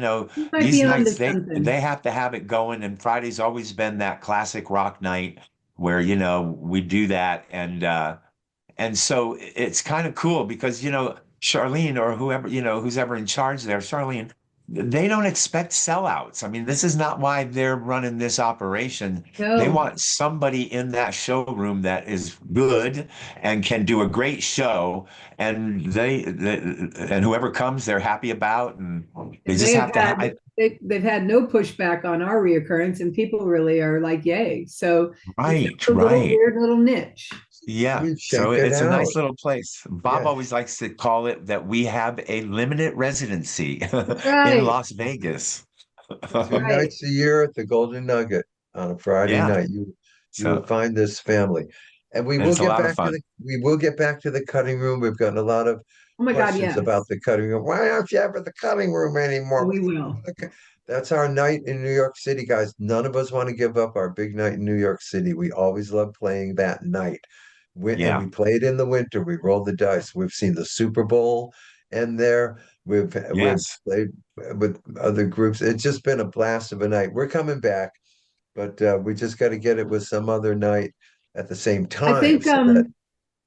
A: might
C: these
A: be on
C: nights
A: to
C: they
A: something.
C: have to have it going. And Friday's always been that classic rock night where, we do that. And so it's kind of cool because, Charlene or whoever, who's ever in charge there, Charlene, they don't expect sellouts. I mean, this is not why they're running this operation. They
A: No.
C: want somebody in that showroom that is good and can do a great show. And and whoever comes, they're happy about. And they
A: And
C: just
A: they have
C: have to
A: had
C: have,
A: they've had no pushback on our reoccurrence, and people really are like, yay. So it's
C: right,
A: a little
C: right.
A: weird little niche.
C: Yeah.
B: We've
C: So
B: shanked it
C: it's a
B: out.
C: nice little place. Bob
B: Yeah.
C: always likes to call it that we have a limited residency
A: That's
C: in
A: right.
C: Las Vegas.
A: That's
B: Two
A: right.
B: nights a year at the Golden Nugget on a Friday
C: Yeah.
B: night. You will
C: So
B: find this family. And we will
C: it's a
B: get
C: lot of
B: back to
C: fun.
B: the cutting room. We've gotten a lot of
A: Oh my God,
B: questions about
A: yes.
B: the cutting room. Why aren't you ever at the cutting room
A: Oh,
B: anymore?
A: we will.
B: That's our night in New York City, guys. None of us want to give up our big night in New York City. We always love playing that night. And
C: Yeah.
B: we play it in the winter. We roll the dice. We've seen the Super Bowl end there. We've
C: Yes.
B: played with other groups. It's just been a blast of a night. We're coming back, but we just got to get it with some other night at the same
A: I
B: time
A: think
B: so that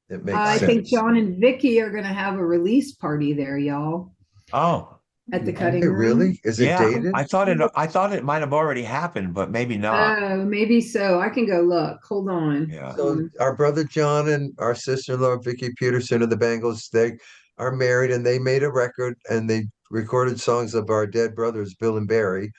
B: it makes
A: I think
B: sense.
A: John and Vicky are gonna have a release party there, y'all,
C: Oh,
A: at the
B: Are
A: cutting
B: they
A: room.
B: really? Is it
C: yeah.
B: dated?
C: I thought it might have already happened, but maybe not.
A: Oh, maybe so. I can go look. Hold on.
C: Yeah.
B: So our brother John and our sister-in-law Vicky Peterson of the Bangles, they are married and they made a record and they recorded songs of our dead brothers, Bill and Barry.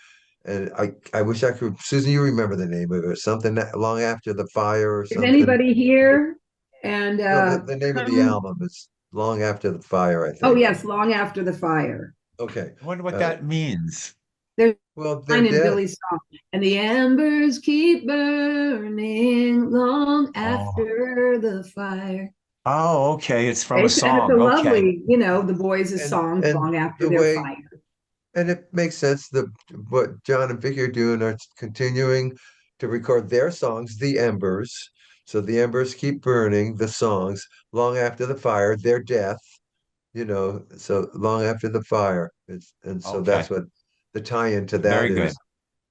B: And I wish I could, Susan, you remember the name of it, something that long after the fire or
A: Is
B: something.
A: anybody here? And
B: No, the name of the
A: come.
B: album is Long After the Fire, I
A: Oh
B: think.
A: yes, long after the fire.
B: Okay.
C: I wonder what
B: Uh,
C: that means.
A: There's
B: well,
A: a
B: they're
A: line in
B: dead.
A: Billy's song, and the embers keep burning long
C: Oh,
A: after the fire.
C: oh, okay. It's from a
A: And it's a
C: song. Okay.
A: lovely, the boys' songs
B: And
A: long after
B: the
A: their
B: way
A: fire.
B: And it makes sense that what John and Vicky are doing are continuing to record their songs, The Embers. So the embers keep burning the songs long after the fire, their death, so long after the fire. And so that's
C: Okay.
B: what the tie-in to that
C: Very good.
B: is.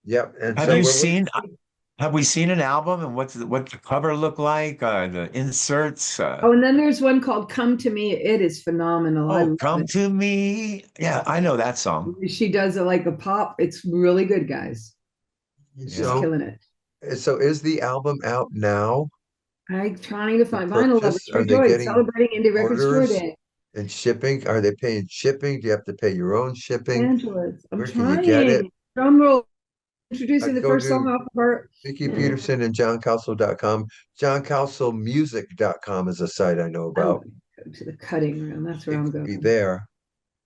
B: Yep. And
C: Have
B: so
C: you
B: we're looking.
C: seen have we seen an album and what the cover look like? The inserts?
A: Oh, and then there's one called "Come to Me." It is phenomenal. I
C: Oh,
A: love
C: come
A: it.
C: to me. Yeah, I know that song.
A: She does it like a pop. It's really good, guys. She's
C: Yeah.
B: So
A: killing it.
B: so is the album out now
A: I'm trying to
B: to
A: find vinyl lovers
B: purchase?
A: for
B: Are they
A: joy,
B: getting
A: celebrating Indie Record Store
B: orders
A: Day.
B: and shipping? Are they paying shipping? Do you have to pay your own shipping?
A: Angeles, I'm
B: Where can you get it?
A: trying. Drum roll, introducing the
B: Go
A: first song
B: to
A: off of her.
B: Vicky Peterson and johncouncil.com. Johncouncilmusic.com is a site I know
A: Oh,
B: about.
A: go to the cutting room. That's where
B: It
A: I'm
B: could be
A: going.
B: there.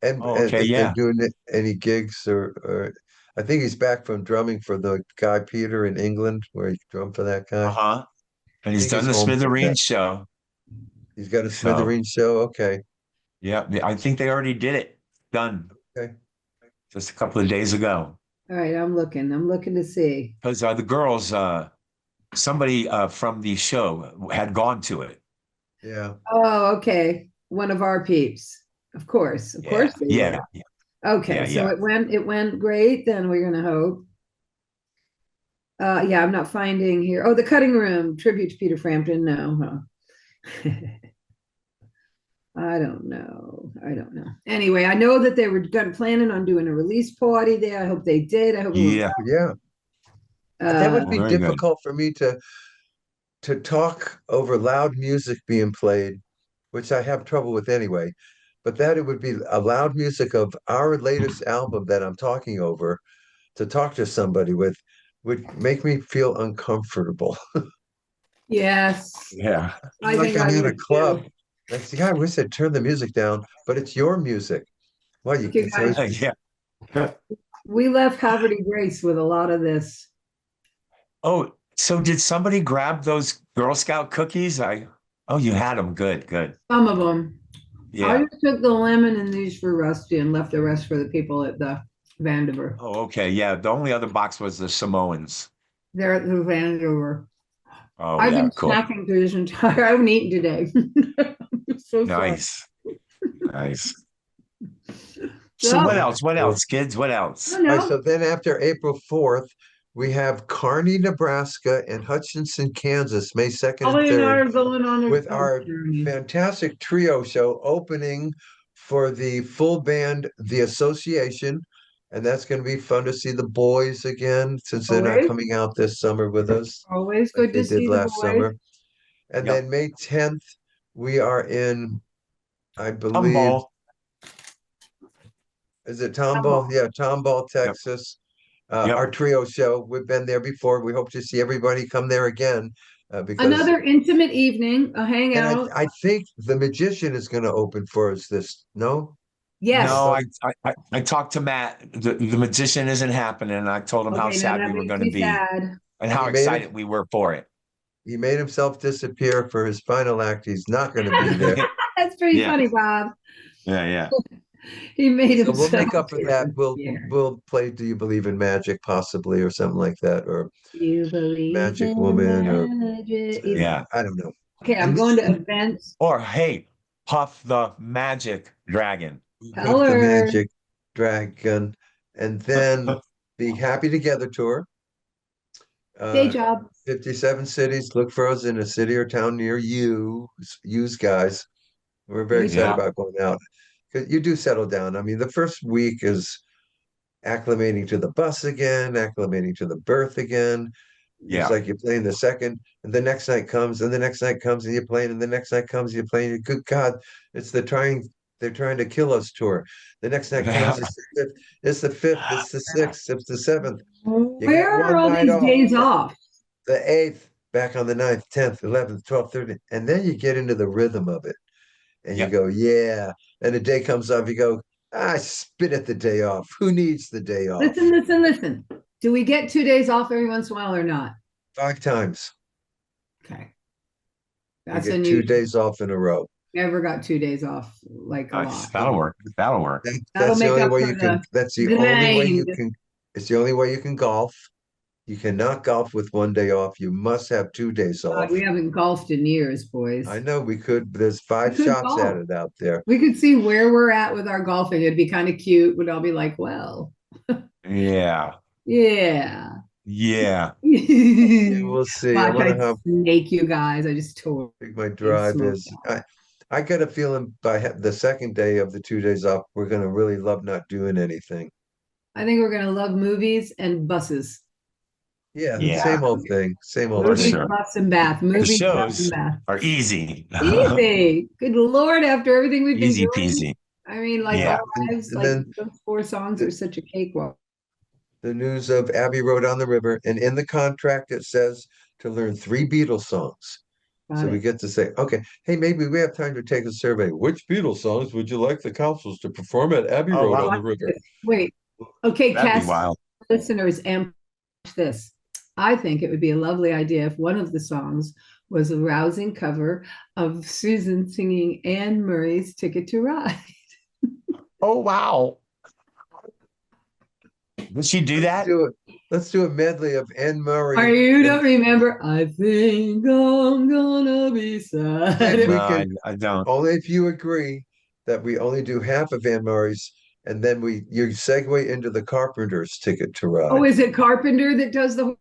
B: And
C: Oh,
B: and
C: okay,
B: if they're
C: yeah.
B: doing any gigs or I think he's back from drumming for the guy Peter in England, where he drummed for that guy. I
C: Uh-huh. And he's
B: think
C: done
B: he's
C: the
B: home from that.
C: Smithereens show.
B: He's got a
C: So
B: Smithereen show. Okay.
C: yeah, I think they already did it. Done
B: Okay.
C: just a couple of days ago.
A: All right, I'm looking. I'm looking to see.
C: Because the girls, somebody from the show had gone to it.
B: Yeah.
A: Oh, okay. One of our peeps. Of
C: Yeah,
A: course they
C: yeah,
A: were.
C: yeah,
A: Okay,
C: yeah,
A: so
C: yeah.
A: it went great. Then we're gonna hope. Yeah, I'm not finding here. Oh, the cutting room tribute to Peter Frampton. No, huh? I don't know. I don't know. Anyway, I know that they were planning on doing a release party there. I hope they did. I hope it went
C: Yeah.
B: Yeah. That
A: well.
B: would
C: Oh,
B: be
C: very good.
B: difficult for me to talk over loud music being played, which I have trouble with anyway. But that it would be a loud music of our latest album that I'm talking over to talk to somebody with would make me feel uncomfortable.
A: Yes,
C: Yeah.
A: I
B: Like
A: think
B: I'm
A: I
B: in a
A: would
B: club.
A: too.
B: I say, "God, I wish they'd turn the music down, but it's your music." Well,
A: Look, you
B: it's always
A: guys,
C: Yeah.
A: we left Havre de Grace with a lot of this.
C: Oh, so did somebody grab those Girl Scout cookies? Oh, you had them. Good, good.
A: Some of them. I
C: Yeah.
A: just took the lemon and these for Rusty and left the rest for the people at the Vandiver.
C: Oh, okay. Yeah. The only other box was the Samoans.
A: They're at the Vandiver.
C: Oh,
A: I've
C: yeah.
A: been
C: Cool.
A: snacking through this entire. I haven't eaten today. I'm so sorry.
C: Nice. Nice. So
A: So
C: what
B: all right.
C: else? What
B: Well,
C: else, kids? What
A: I
C: else?
A: don't
B: all right,
A: know.
B: so then after April 4th, we have Kearney, Nebraska and Hutchinson, Kansas, May 2nd and
A: Ollie and I
B: 3rd,
A: are going on a
B: with
A: oh,
B: our
A: journey.
B: fantastic trio show opening for the full band, The Association. And that's going to be fun to see the boys again, since they're not
A: Always,
B: coming out this summer with us
A: always
B: like
A: good
B: they
A: to
B: did
A: see the
B: last
A: boys.
B: summer. And
C: Yep.
B: then May 10th, we are in, I believe,
C: Tomball.
B: is it
A: Come
B: Tomball?
A: on.
B: Yeah, Tomball,
C: Yep.
B: Texas. Our
C: Yep.
B: trio show. We've been there before. We hope to see everybody come there again because,
A: Another intimate evening, a
B: and
A: hangout.
B: I think the magician is going to open for us this. No, I
A: Yes.
C: No,
B: thought
C: I talked to Matt. The magician isn't happening. I told him how
A: Okay, now
C: sad
A: that
C: we were
A: makes
C: going to
A: me
C: be
A: sad.
C: and how
B: he made him.
C: excited we were for it.
B: He made himself disappear for his final act. He's not going to be there.
A: That's pretty
C: Yeah.
A: funny, Bob.
C: Yeah. Yeah.
A: He made
B: So we'll
A: himself
B: make up for that.
A: disappear.
B: We'll play Do You Believe in Magic possibly or something like that or
A: You believe
B: Magic
A: in
B: Woman or
A: magic.
C: Yeah.
B: I don't know.
A: Okay, I'm
B: And
A: going to events.
C: Or hey, Puff the Magic Dragon.
B: Keep the
A: Color.
B: magic dragon, and then the Happy Together tour.
A: Day
B: Uh,
A: job.
B: 57 cities. Look for us in a city or town near you. Use guys. We're very
A: Here
B: excited
C: Yeah.
B: about going out. 'Cause you do settle down. I mean, the first week is acclimating to the bus again, acclimating to the berth again. It's
C: Yeah.
B: like you're playing the second, and the next night comes, and the next night comes, and you're playing, and the next night comes, and you're playing. Good God, it's they're trying to kill us tour. The next night comes, it's the fifth, it's the sixth, it's the seventh. You got
A: Where are
B: one
A: all
B: night
A: these
B: off,
A: days off?
B: the eighth, back on the ninth, 10th, 11th, 12th, 13th, and then you get into the rhythm of it, and you
C: Yeah.
B: go, yeah. And the day comes up, you go, spit at the day off. Who needs the day off?
A: Listen, listen, listen. Do we get 2 days off every once in a while or not?
B: 5 times.
A: Okay.
B: We
A: That's
B: get 2 days
A: unusual.
B: off in a row.
A: Never got 2 days off like a
C: Nice.
A: lot.
C: That'll work. That'll work.
A: That'll
B: That's the
A: make
B: only
A: up
B: way
A: for
B: you can. That's the
A: the
B: only way you
A: nine.
B: can. It's the only way you can golf. You cannot golf with one day off. You must have 2 days
A: God,
B: off.
A: we haven't golfed in years,
B: I
A: boys.
B: know we could, but there's
A: We
B: five
A: could
B: shots at
A: golf.
B: it out there.
A: We could see where we're at with our golfing. It'd be kind of cute. We'd all be like, well,
C: Yeah.
A: yeah.
C: Yeah.
B: Yeah, we'll see. I
A: Watch,
B: wonder
A: I
B: how
A: snake you guys. I just totally
B: big my drive
A: smoke
B: is.
A: y'all.
B: I got a feeling by the second day of the 2 days off, we're gonna really love not doing anything.
A: I think we're gonna love movies and buses.
B: Yeah,
C: Yeah.
B: same old thing. Same old
C: For
A: Movies,
B: thing.
C: sure.
A: bus, and bath.
C: The
A: Movies, bus, and
C: shows
A: bath.
C: are easy.
A: Easy. Good Lord, after everything we've been
C: Easy
A: doing.
C: peasy.
A: I mean, like
C: Yeah.
A: our lives,
B: And
A: like
B: then
A: those 4 songs are such a cakewalk.
B: the news of Abbey Road on the River, and in the contract it says to learn 3 Beatles songs. So
A: Got
B: we
A: it.
B: get to say, okay, hey, maybe we have time to take a survey. Which Beatles songs would you like the Cowsills to perform at Abbey
C: Oh,
B: Road on
C: wow.
B: the River?
A: Wait. Okay,
C: That'd be
A: cast
C: wild.
A: listeners, and this. I think it would be a lovely idea if one of the songs was a rousing cover of Susan singing Anne Murray's Ticket to Ride.
C: Oh, wow. Did she do
B: Let's
C: that?
B: do it. Let's do a medley of Anne
A: Are
B: Murray.
A: you
B: And
A: don't remember? I think I'm gonna be sad.
B: if we
C: No,
B: can,
C: I don't.
B: only if you agree that we only do half of Anne Murray's, and then you segue into the Carpenters' Ticket to
A: Oh,
B: Ride.
A: is it Carpenter that does the whole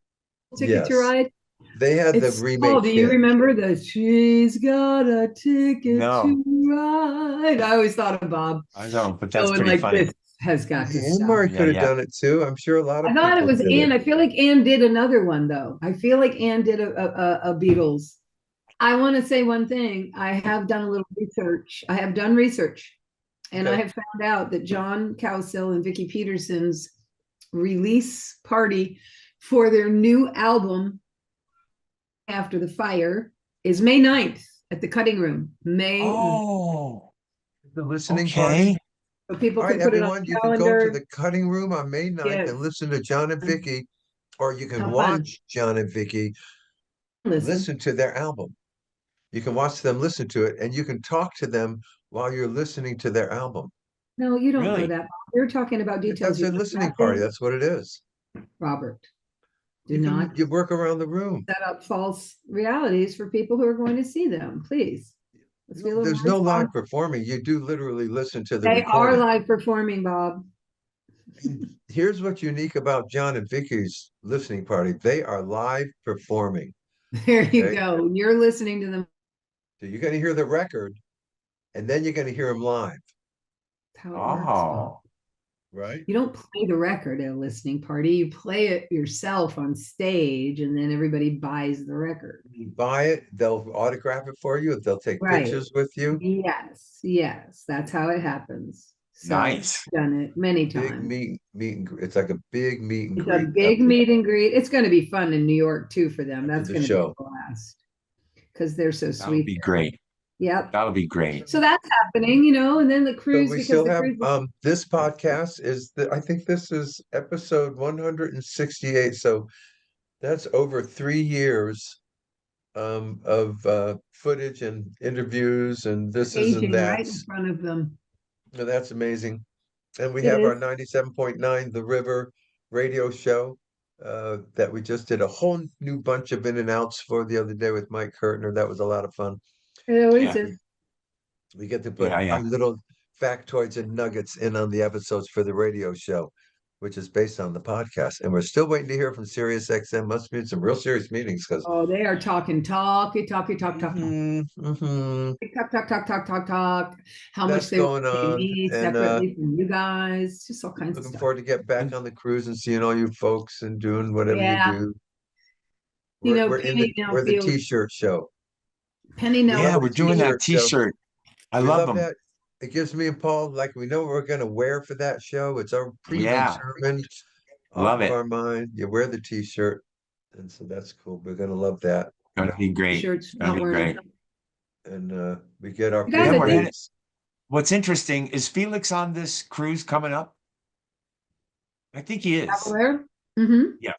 A: Ticket to
B: Yes,
A: Ride?
B: they had the
A: It's
B: remake
A: oh, do you
B: hit.
A: remember the She's Got a Ticket
C: No,
A: to Ride? I always thought of Bob
C: I don't, but that's
A: going
C: pretty
A: like
C: funny.
A: this has got to
B: Anne
A: stop.
B: Murray
C: Yeah,
B: could have
C: yeah.
B: done it too. I'm sure a lot
A: I
B: of
A: thought it
B: people
A: was
B: did it.
A: Anne. I feel like Anne did another one though. I feel like Anne did a Beatles. I want to say one thing. I have done a little research. I have done research, and I
B: Okay.
A: have found out that John Cowsill and Vicki Peterson's release party for their new album After the Fire is May 9th at the Cutting Room.
C: Oh,
B: The listening party.
C: okay.
A: So people
B: All
A: can
B: right,
A: put it on
B: everyone,
A: the
B: you can go to
A: calendar.
B: the cutting room on May 9th and
A: Yes.
B: listen to John and Vicky, or you can
A: Have fun.
B: watch John and Vicky
A: Listen.
B: listen to their album. You can watch them listen to it, and you can talk to them while you're listening to their album.
A: No, you don't know
C: Really?
A: that. You're talking about details
B: That's
A: you
B: a listening party. That's what it is.
A: Robert. Do
B: You
A: not
B: work around the room.
A: set up false realities for people who are going to see them. Please. Let's be a little
B: There's no live
A: responsible.
B: performing. You do literally listen to the
A: They are
B: recording.
A: live performing, Bob.
B: Here's what's unique about John and Vicky's listening party. They are live performing.
A: There you
B: Okay?
A: go. You're listening to them.
B: So you're going to hear the record, and then you're going to hear them live,
A: That's how it works, Bob.
C: Oh,
B: right?
A: You don't play the record at a listening party. You play it yourself on stage, and then everybody buys the record.
B: You buy it, they'll autograph it for you, they'll take
A: Right.
B: pictures with you.
A: Yes, yes. That's how it happens. So
C: nice.
A: I've done it many
B: Big
A: times.
B: meet and greet. It's like a big meet and
A: It's
B: greet
A: a big meet and greet. It's going to be fun in New York too for them.
B: after
A: That's
B: the
A: going to be
B: show.
A: a blast because they're so
C: That would
A: sweet.
C: be great.
A: Yep.
C: That would be great.
A: So that's happening, and then the
B: So
A: cruise
B: we
A: because
B: still
A: the
B: have
A: cruise
B: this podcast is I think this is episode 168. So that's over 3 years of footage and interviews and
A: is
B: this and
A: aging right in
B: that's.
A: front of them.
B: That's amazing. And we
A: It
B: have our
A: is.
B: 97.9 The River radio show that we just did a whole new bunch of in and outs for the other day with Mike Kurtner. That was a lot of fun.
A: It always
C: Yeah.
A: is.
B: We get to put
C: Yeah,
B: our
C: yeah.
B: little factoids and nuggets in on the episodes for the radio show, which is based on the podcast. And we're still waiting to hear from Sirius XM. Must be some real serious meetings because
A: Oh, they are talking, talk, talk, talk, talk, talk. How much
B: that's
A: they want
B: going
A: to pay
B: on.
A: me
B: And
A: separately from you guys, just all kinds of
B: looking
A: stuff.
B: forward to get back on the cruise and seeing all you folks and doing whatever you
A: Yeah,
B: do.
A: you know,
B: We're in the
A: Penny now
B: we're the
A: feels
B: t-shirt show.
A: Penny now.
C: Yeah,
B: Love the
C: we're doing that
B: t-shirt show.
C: t-shirt. I
B: We
C: love
B: love
C: them.
B: that. It gives me and Paul like we know what we're gonna wear for that show. It's all
C: Yeah,
B: predetermined off
C: love
B: of
C: it.
B: our mind. You wear the t-shirt, and so that's cool. We're gonna love that.
C: Gonna be great.
A: Shirts,
C: Gonna
A: not
C: be
A: wearing
C: great.
A: them.
B: And we get our
A: You guys,
C: Yeah,
A: I
C: we're
A: think
C: headed.
B: pay-per-views.
C: What's interesting is Felix on this cruise coming up. I think he is.
A: Mm-hmm.
C: Yeah, I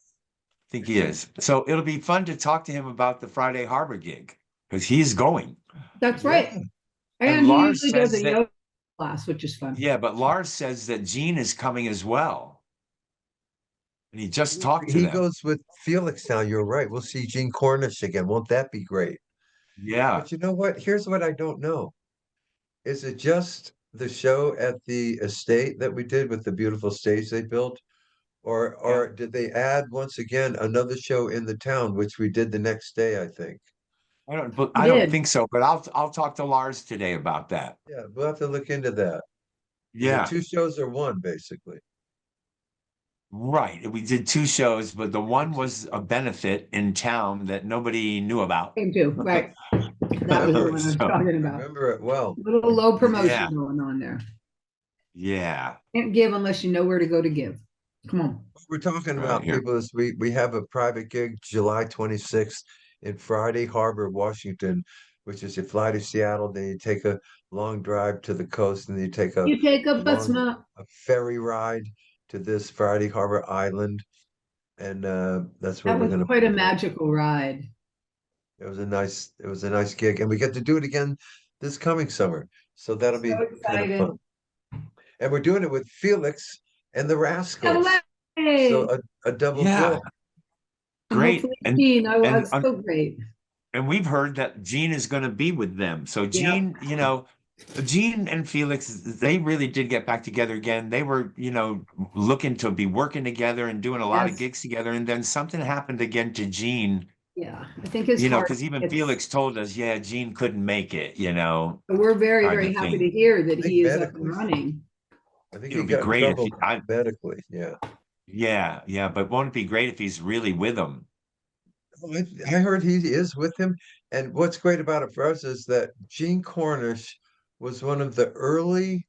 C: think he is. So it'll be fun to talk to him about the Friday Harbor gig because he's going.
A: That's
B: Yeah.
A: right.
C: And
A: And he
C: Lars
A: usually does
C: says
A: a
C: that,
A: yoga class, which is fun.
C: yeah, but Lars says that Gene is coming as well. And he just talked to
B: He
C: them.
B: goes with Felix now. You're right. We'll see Gene Cornish again. Won't that be great?
C: Yeah.
B: But you know what? Here's what I don't know. Is it just the show at the estate that we did with the beautiful stage they built?
C: Yeah.
B: Or did they add once again another show in the town, which we did the next day, I think.
A: He
C: I don't
A: did.
C: think so, but I'll talk to Lars today about that.
B: Yeah, we'll have to look into that. Is it
C: Yeah.
B: two shows or one, basically?
C: Right. We did two shows, but the one was a benefit in town that nobody knew about.
A: Him too. Right. That was the
B: Remember
A: one
B: it.
A: I was
C: So,
A: talking about.
B: Remember it well.
A: Little low
C: yeah.
A: promotion going on there.
C: Yeah.
A: Can't give unless you know where to go to give. Come on.
B: What we're talking
C: Right
B: about,
C: here.
B: people, is we have a private gig July 26th in Friday Harbor, Washington, which is you fly to Seattle, then you take a long drive to the coast, and then you take a
A: You take a bus
B: long
A: map.
B: a ferry ride to this Friday Harbor Island, and that's where
A: That
B: we're
A: was
B: going to
A: quite a
B: perform.
A: magical ride.
B: It was a nice gig, and we get to do it again this coming summer, so that'll
A: So
B: be kind of
A: excited.
B: fun. And we're doing it with Felix and the Rascals, so
A: Hey.
B: a double
C: Yeah.
B: bill.
A: And
C: Great.
A: hopefully Gene. Oh,
C: And
A: that's so great.
C: and we've heard that Gene is going to be with them. So
A: Yeah.
C: Gene and Felix, they really did get back together again. They were, looking to be working together and doing a lot of
A: Yes.
C: gigs together. And then something happened again to Gene,
A: Yeah. I think his heart.
C: because even
A: It's,
C: Felix told us, yeah, Gene couldn't make it,
A: we're very,
C: kind
A: very
C: of
A: happy
C: thing.
A: to hear that
B: I think
A: he is up and
B: medically,
A: running.
B: I think
C: It
B: he
C: would be
B: got in
C: great if
B: trouble medically. Yeah.
C: yeah, but won't it be great if he's really with them?
B: I heard he is with him. And what's great about it for us is that Gene Cornish was one of the early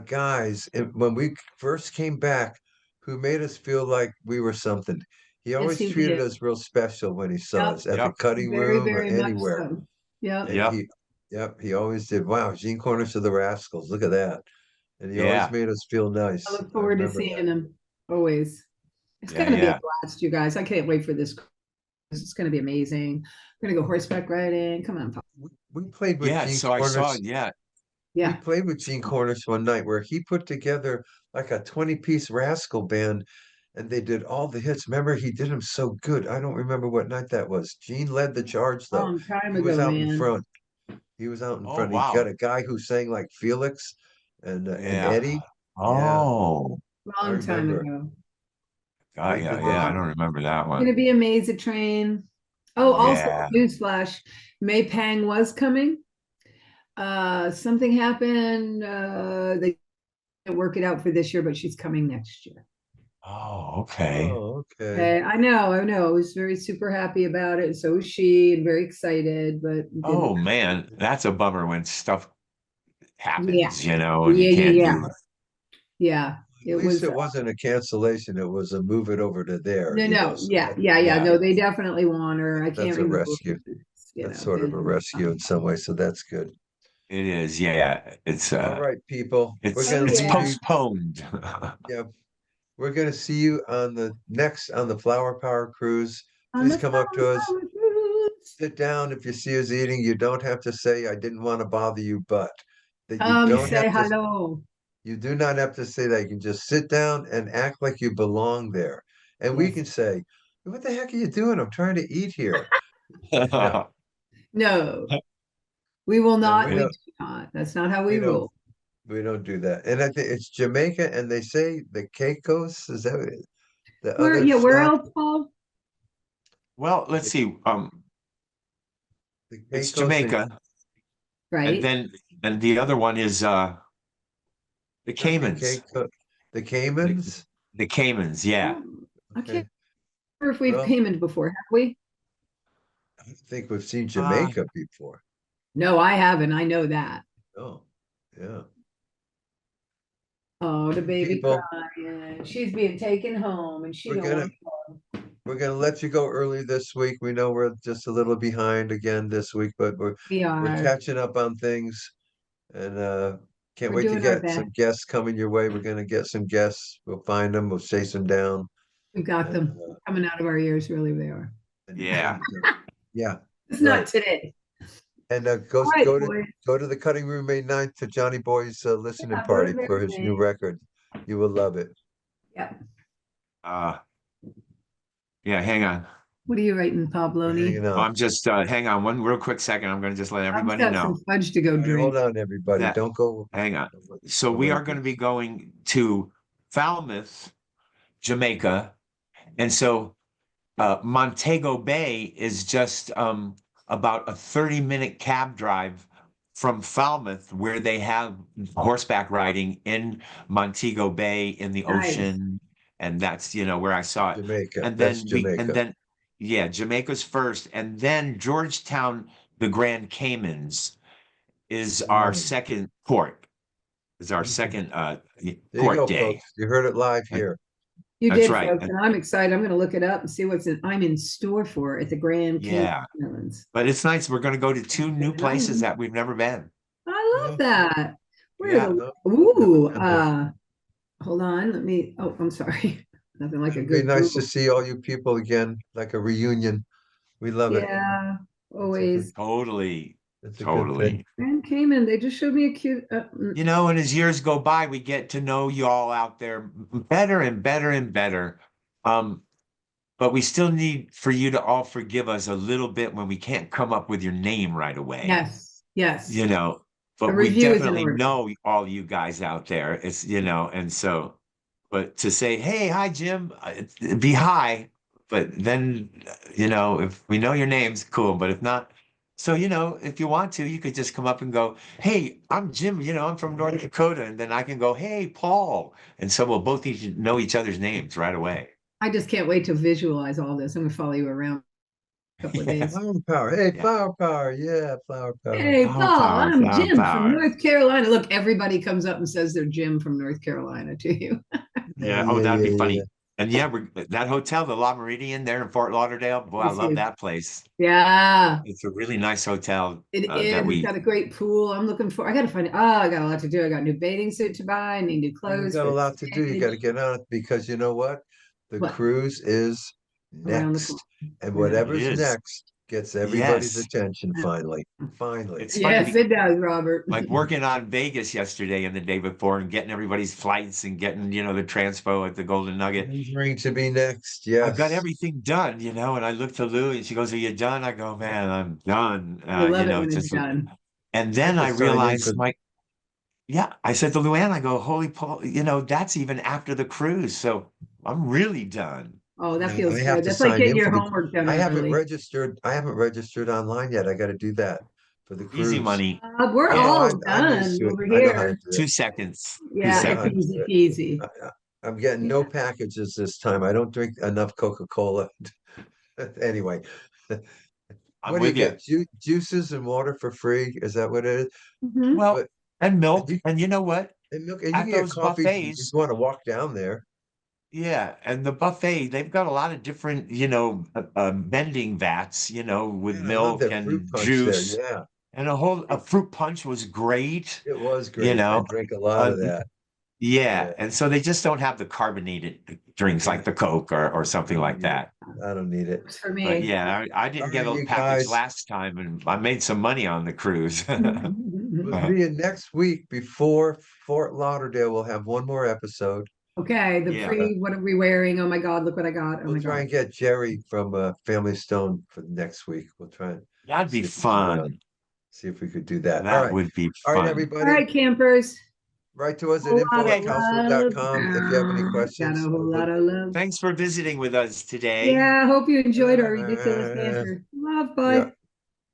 B: guys when we first came back who made us feel like we were something. He
A: Yes,
B: always
A: he
B: treated
A: did.
B: us real special when he saw
A: Yep.
B: us at the
C: Yep.
B: cutting
A: Very,
B: room or
A: very much
B: anywhere.
A: so. Yep.
B: And
C: Yep.
B: he always did. Wow, Gene Cornish of the Rascals. Look at that. And he always
C: Yeah.
B: made us feel
A: I
B: nice.
A: look
B: I
A: forward to
B: remember
A: seeing
B: that.
A: him always. It's
C: Yeah.
A: going to be a
C: Yeah.
A: blast, you guys. I can't wait for this. It's going to be amazing. We're going to go horseback riding. Come on.
B: We played with
C: Yeah.
B: Gene
C: So I saw,
B: Cornish.
C: yeah.
B: We
A: Yeah.
B: played with Gene Cornish one night where he put together like a 20-piece Rascal band and they did all the hits. Remember, he did them so good. I don't remember what night that was. Gene led the charge though.
A: Long time
B: He was
A: ago,
B: out in
A: man.
B: front. He was out in
C: Oh,
B: front. He got
C: wow.
B: a guy who sang like Felix and
C: Yeah.
B: Eddie. Yeah,
C: Oh,
B: I
A: Long time
B: remember.
A: ago.
B: Quite the
C: yeah. I
B: day.
C: don't remember that
A: It's going to
C: one.
A: be a Maze Train. Oh, also,
C: Yeah.
A: newsflash, May Pang was coming. Something happened. They didn't work it out for this year, but she's coming next year.
C: Oh, okay.
B: Oh, okay.
A: Okay, I know. I was very super happy about it. So was she, and very excited, but
C: Oh
A: didn't.
C: man, that's a bummer when stuff
A: Yeah,
C: happens, and you
A: yeah,
C: can't
A: yeah,
C: do it.
A: yeah.
B: At
A: It
B: least
A: was
B: it wasn't a cancellation. It was a move it over to there,
A: no,
B: so
A: yeah, yeah, yeah.
C: Yeah,
A: No, they definitely want her. I can't
B: that's a
A: remember what
B: rescue.
A: it is,
B: That's sort of a
A: and
B: rescue in some way, so that's good.
C: it is. Yeah,
B: All right, people. We're
A: oh
B: gonna
C: it's
B: leave
A: yeah,
B: you.
C: postponed.
B: Yeah, we're gonna see you on the next on the Flower Power cruise.
A: on
B: Please
A: the
B: come up to us.
A: cruise.
B: Sit down if you see us eating. You don't have to say I didn't want to bother you, but that you don't
A: Say
B: have to.
A: hello.
B: You do not have to say that. You can just sit down and act like you belong there, and we
A: Yes.
B: can say, "What the heck are you doing? I'm trying to eat here." No,
A: No, we will
B: no,
A: not.
B: we
A: We
B: don't.
A: do not. That's not how we
B: We don't.
A: rule.
B: We don't do that. And I think it's Jamaica, and they say the Caicos, is that the other
A: Where
B: stop?
A: else, Paul?
C: Well, let's
B: The,
C: see.
B: the
C: It's
B: Caicos and
C: Jamaica, and
A: Right.
C: then and the other one is the
B: not the
C: Caymans.
B: Caicos, the
C: The,
B: Caymans.
C: the Caymans, yeah.
A: Oh, I can't
B: Okay.
A: remember if we've
B: Well,
A: Cayman before, have we?
B: I think we've seen
C: Uh
B: Jamaica before.
A: No, I haven't. I know that.
B: Oh, yeah.
A: Oh, the baby
B: People,
A: crying. She's being taken home and she
B: we're
A: don't
B: gonna
A: want to.
B: we're gonna let you go early this week. We know we're just a little behind again this week, but
A: We
B: we're
A: are.
B: catching up on things, and can't
A: We're
B: wait to
A: doing our
B: get some
A: best.
B: guests coming your way. We're gonna get some guests. We'll find them. We'll chase them down,
A: We've got
B: and
A: them coming out of our ears. Really, they are.
C: yeah.
B: yeah,
A: It's not
B: right.
A: today.
B: And
A: All right,
B: go to
A: boys.
B: the cutting room May 9th to Johnny Boy's listening
A: Yeah, go to
B: party
A: their
B: for his new
A: thing.
B: record. You will love it.
A: Yeah.
C: Uh yeah, hang on.
A: What are you writing,
B: We're
A: Pabloni?
B: hanging
C: Oh,
B: on.
C: I'm just hang on one real quick second. I'm gonna just let
A: I've
C: everybody
A: got some
C: know
A: fudge to go
B: All right,
A: drink.
B: hold on, everybody.
C: that
B: Don't go
C: hang on. So we
B: away.
C: are going to be going to Falmouth, Jamaica, and so Montego Bay is just about a 30-minute cab drive from Falmouth, where they have horseback riding in Montego Bay in the
A: Nice.
C: ocean, and that's where I saw it.
B: Jamaica.
C: And
B: That's
C: then
B: Jamaica.
C: yeah, Jamaica's first, and then Georgetown, the Grand Caymans is our
B: Right.
C: second port. Is our
B: Okay.
C: second
B: There you
C: port
B: go,
C: day.
B: folks. You heard it live here.
A: You
C: That's
A: did,
C: right.
A: folks, and I'm excited. I'm going to look it up and see I'm in store for at the Grand Cayman
C: Yeah.
A: Islands.
C: But it's nice. We're going to go to two new
A: Cayman
C: places
A: Islands.
C: that we've never been.
A: I love
B: Yeah.
A: that. Where are
C: Yeah.
A: the
B: No, never
A: ooh?
B: been there.
A: Hold on. Let me. Oh, I'm sorry. Nothing like a
B: It'll be
A: good
B: nice to
A: Google.
B: see all you people again, like a reunion. We love it.
A: Yeah,
B: It's a good,
A: always.
C: Totally.
B: it's a good thing.
C: Totally.
A: Grand Cayman. They just showed me a cute.
C: And as years go by, we get to know you all out there better and better and better. Um, but we still need for you to all forgive us a little bit when we can't come up with your name right away.
A: Yes, yes.
C: you know,
A: A
C: but we
A: review is in
C: definitely
A: order.
C: know all you guys out there. And so, but to say, hey, hi, Jim, it'd be hi, but then, if we know your name's cool, but if not, so, if you want to, you could just come up and go, hey, I'm Jim, I'm from North Dakota. And then I can go, hey, Paul. And so we'll both know each other's names right away.
A: I just can't wait to visualize all this. I'm gonna follow you around a couple of
C: Yeah.
A: days.
B: Flower power. Hey,
C: Yeah.
B: flower power. Yeah, flower power.
A: Hey,
C: Flower
A: Paul,
C: power,
A: I'm
C: flower
A: Jim from
C: power.
A: North Carolina. Look, everybody comes up and says they're Jim from North Carolina to you.
C: Yeah. Oh,
B: Yeah,
C: that'd be
B: yeah,
C: funny.
B: yeah.
C: And yeah, that hotel, the La Meridian there in Fort Lauderdale. Boy, I
A: It's
C: love
A: huge.
C: that place.
A: Yeah,
C: It's a really nice hotel
A: it
C: that
A: is. It's
C: we.
A: got a great pool. I'm looking for. I got to find. Oh, I got a lot to do. I got a new bathing suit to buy. I need new
B: You
A: clothes
B: got
A: for
B: a
A: the
B: lot to do. You got to
A: stage.
B: get on it because you know what? The
A: What
B: cruise is
A: around the corner?
B: next. And
A: I know.
C: It
B: whatever's
C: is.
B: next gets everybody's
C: Yes.
B: attention finally. Finally.
C: It's funny.
A: Yes, it does, Robert.
C: Like working on Vegas yesterday and the day before and getting everybody's flights and getting, the transpo at the Golden Nugget.
B: Who's going to be next?
C: I've got
B: Yes.
C: everything done, and I look to Lou and she goes, are you done? I go, man, I'm done.
A: You love it when it's
C: Just,
A: done.
C: and
B: I have
C: then
B: to
C: I
B: sign in for
C: realized yeah, I said to Luann, I go, holy Paul, that's even after the cruise. So I'm really done.
A: Oh, that
B: yeah, I
A: feels
B: have
A: good.
B: to
A: That's like
B: sign
A: getting
B: in for
A: your
B: the
A: homework done early.
B: I haven't registered online yet. I got to do that for the
C: Easy
B: cruise.
C: money.
A: We're
C: Yeah.
B: Oh,
A: all
B: I'm used
A: done
B: to it.
A: over
B: I know how to
A: here.
B: do it.
C: 2 seconds. Two
A: Yeah,
B: I know how
A: it's
B: to
C: seconds.
B: do
A: easy
B: it.
A: peasy.
B: I'm getting
A: Yeah.
B: no packages this time. I don't drink enough Coca-Cola. Anyway,
C: I'm
B: what do you
C: with you.
B: get? Juices and water for free? Is that what it is?
A: Mhm.
C: Well,
B: But
C: and
B: and
C: milk.
B: you
C: And you know what?
B: and milk and you
C: At
B: can get
C: those
B: coffee if you
C: buffets,
B: want to walk down there.
C: yeah, and the buffet, they've got a lot of different, vending vats, with
B: Man, I love
C: milk
B: their fruit
C: and
B: punch there.
C: juice,
B: Yeah,
C: and a fruit punch was great,
B: it was
C: you
B: great. I
C: know.
B: drank a lot
C: Uh,
B: of that.
C: yeah,
B: Yeah,
C: and so they just don't have the carbonated drinks
B: yeah.
C: like the Coke or
B: I
C: something
B: don't
C: like
B: need it.
C: that.
B: I don't need it.
A: Works for
C: But
A: me.
C: yeah, I
B: All
C: didn't get
B: right,
C: a
B: you
C: package
B: guys.
C: last time, and I made some money on the cruise.
B: We'll see you next week before Fort Lauderdale. We'll have one more episode.
A: Okay, the
C: Yeah,
B: Uh,
A: pre, what are we wearing? Oh my God, look what I got. Oh
B: we'll
A: my
B: try
A: God.
B: and get Jerry from Family Stone for next week. We'll try and
C: that'd be
B: see if he's around.
C: fun.
B: See if we could do that.
C: That would be
B: All right,
C: fun.
A: All
B: everybody.
A: right, campers.
B: Write to us
A: A
B: at
A: lot of love.
B: info@cowsills.com if you have any
A: Got a
B: questions.
A: whole lot of love.
C: Thanks for visiting with us today.
A: Yeah, I hope you enjoyed our ridiculous banter. Love,
B: Yeah.
A: bye.